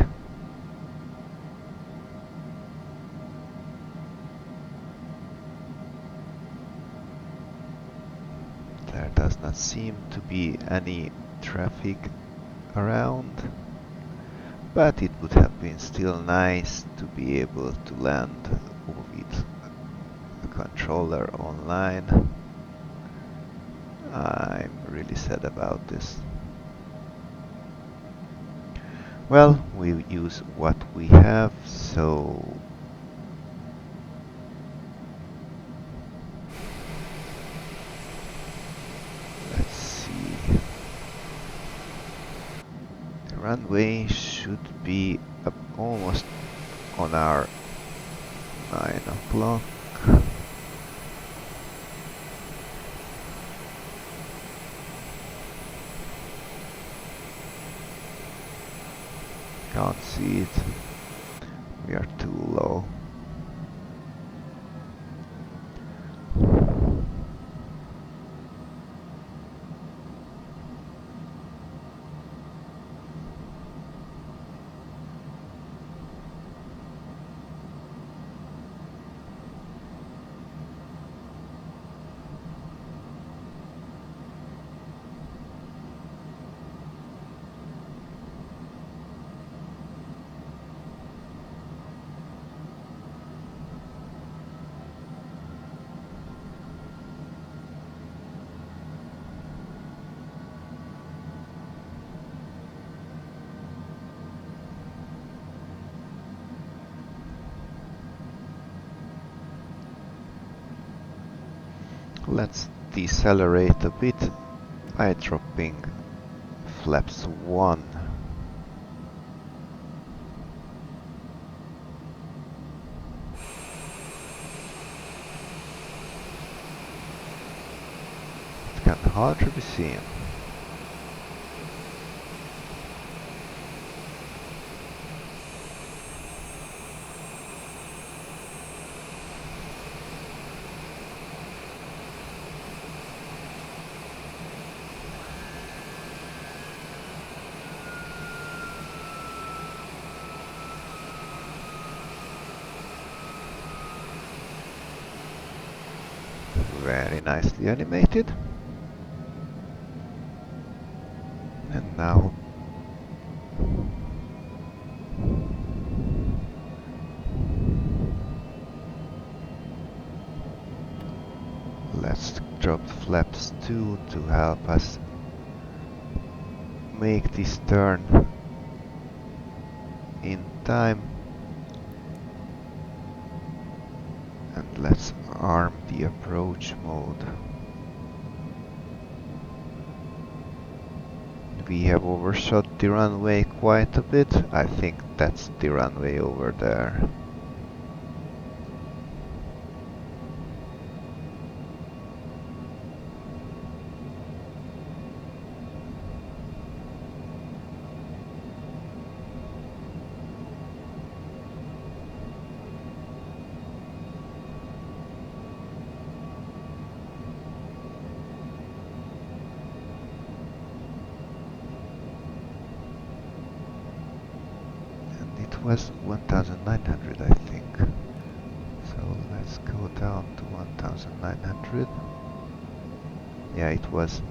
There does not seem to be any traffic around, but it would have been still nice to be able to land with a controller online. I'm really sad about this. Well, we use what we have, so let's see. The runway should be up almost on our 9 o'clock. Can't see it. We are too low. Let's decelerate a bit by dropping flaps 1. It can hardly be seen. Very nicely animated. And now let's drop flaps 2 to help us make this turn in time. And let's arm the approach mode. We have overshot the runway quite a bit. I think that's the runway over there. It was 1900, I think. So let's go down to 1900. Yeah, it was.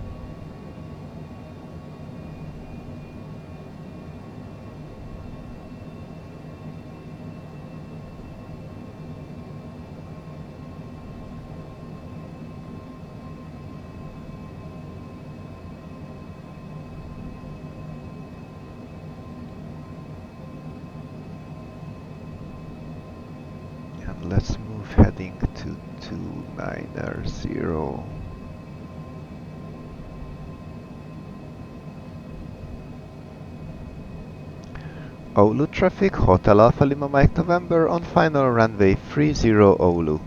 Let's move heading to 290. Oulu traffic, Hotel Alpha Lima Mike November on final runway 30 Oulu.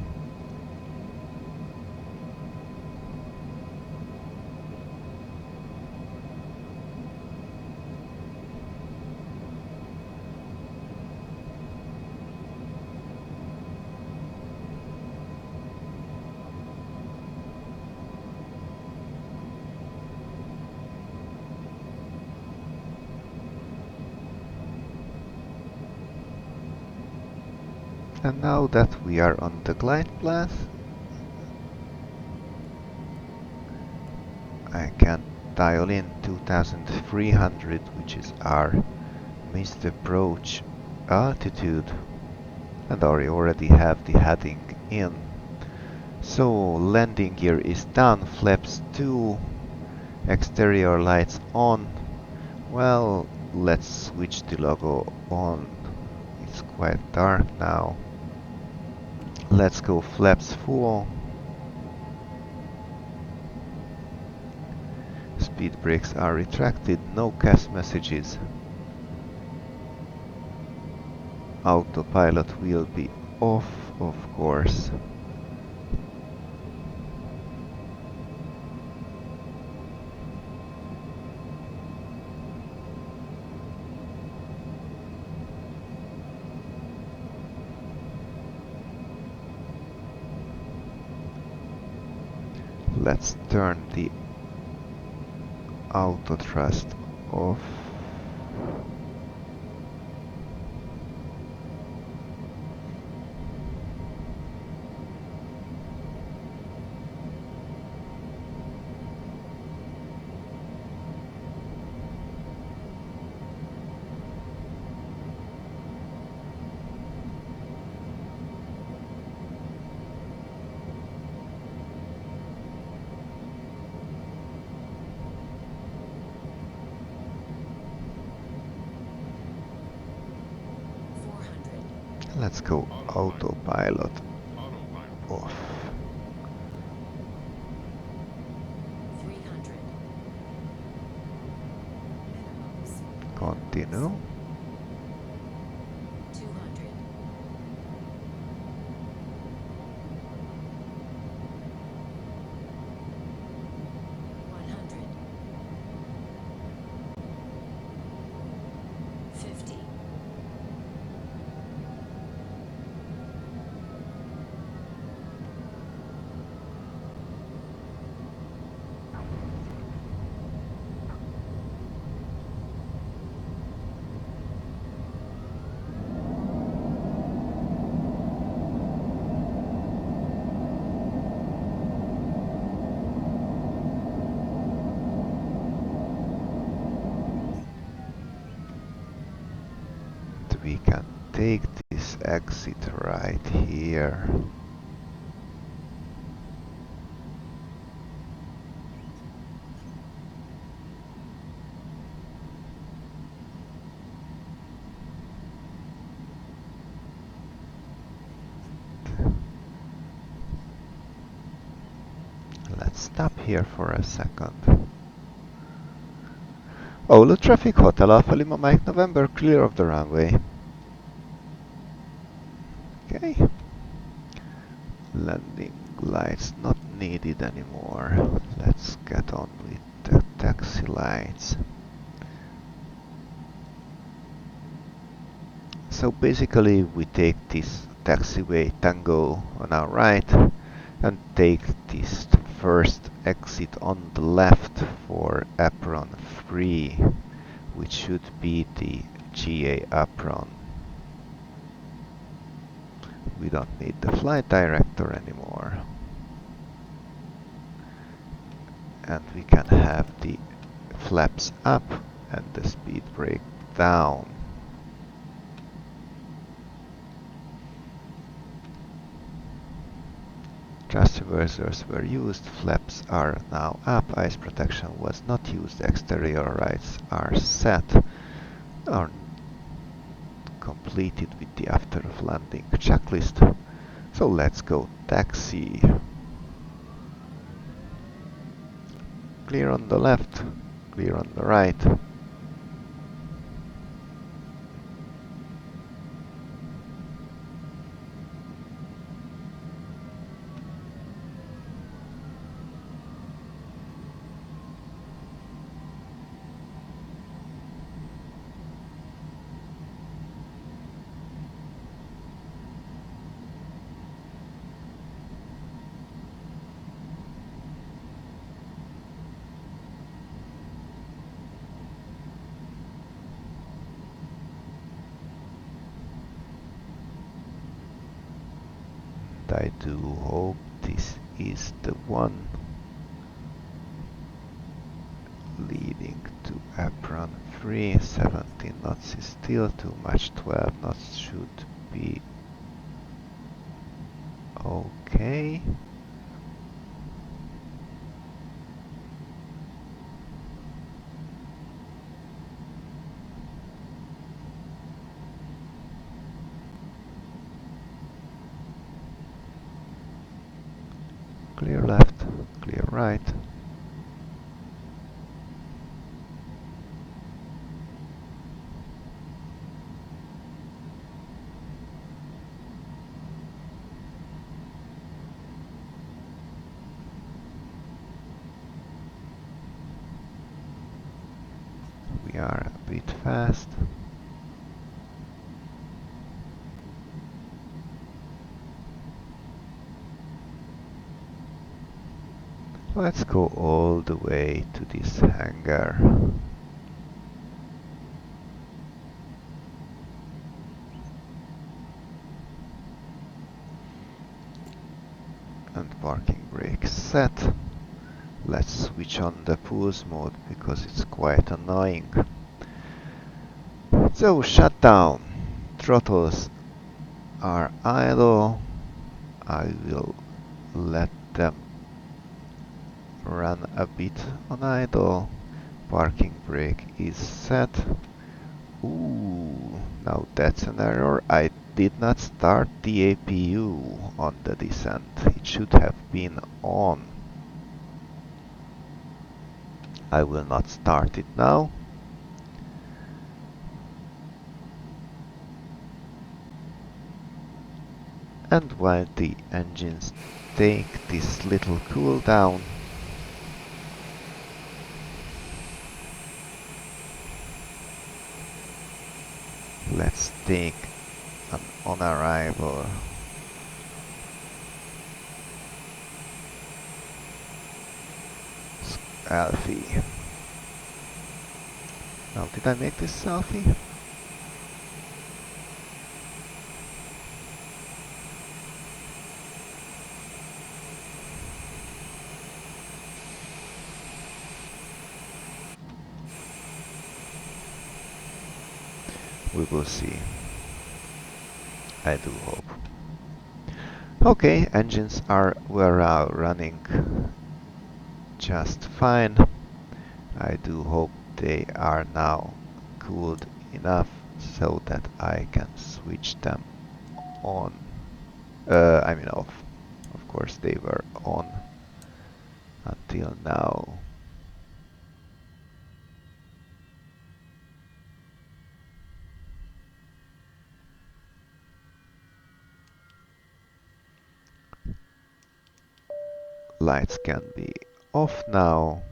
And now that we are on the glide path, I can dial in 2300, which is our missed approach altitude, and I already have the heading in. So landing gear is done, flaps 2, exterior lights on. Well, let's switch the logo on. It's quite dark now. Let's go flaps full. Speed brakes are retracted, no CAS messages. Autopilot will be off, of course. Let's turn the auto thrust off. Let's go autopilot off. continue. 200. 100. 50. We can take this exit right here. Let's stop here for a second. Oulu traffic, Hotel Alpha Lima Mike November, clear of the runway. Okay. Landing lights not needed anymore. Let's get on with the taxi lights. So basically we take this taxiway Tango on our right and take this first exit on the left for apron 3, which should be the GA apron. We don't need the flight director anymore. And we can have the flaps up and the speed brake down. Thrust reversers were used, flaps are now up, ice protection was not used, exterior lights are set, are completed with the after landing checklist. So let's go taxi. Clear on the left, clear on the right. I do hope this is the one leading to apron 3. 17 knots is still too much, 12 knots should be okay. Clear left, clear right. We are a bit fast. Let's go all the way to this hangar. And parking brake set. Let's switch on the pulse mode because it's quite annoying. So shutdown. Throttles are idle. I will let them run a bit on idle. Parking brake is set. Ooh, now that's an error. I did not start the APU on the descent. It should have been on. I will not start it now. And while the engines take this little cool down, let's take an on-arrival selfie. Now, did I make this selfie? We will see. I do hope. Okay, engines were running just fine. I do hope they are now cooled enough so that I can switch them on. I mean off. Of course they were on until now. Lights can be off now.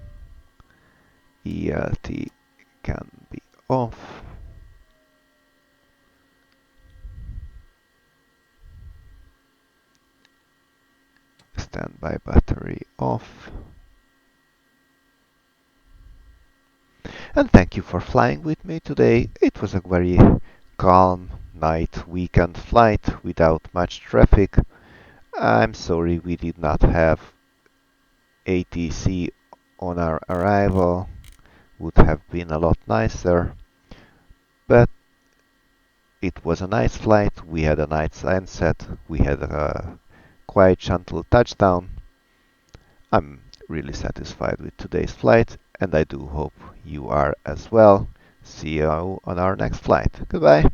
ELT can be off. Standby battery off. And thank you for flying with me today. It was a very calm night weekend flight without much traffic. I'm sorry we did not have ATC on our arrival. Would have been a lot nicer. But it was a nice flight. We had a nice sunset. We had a quiet, gentle touchdown. I'm really satisfied with today's flight, and I do hope you are as well. See you on our next flight. Goodbye.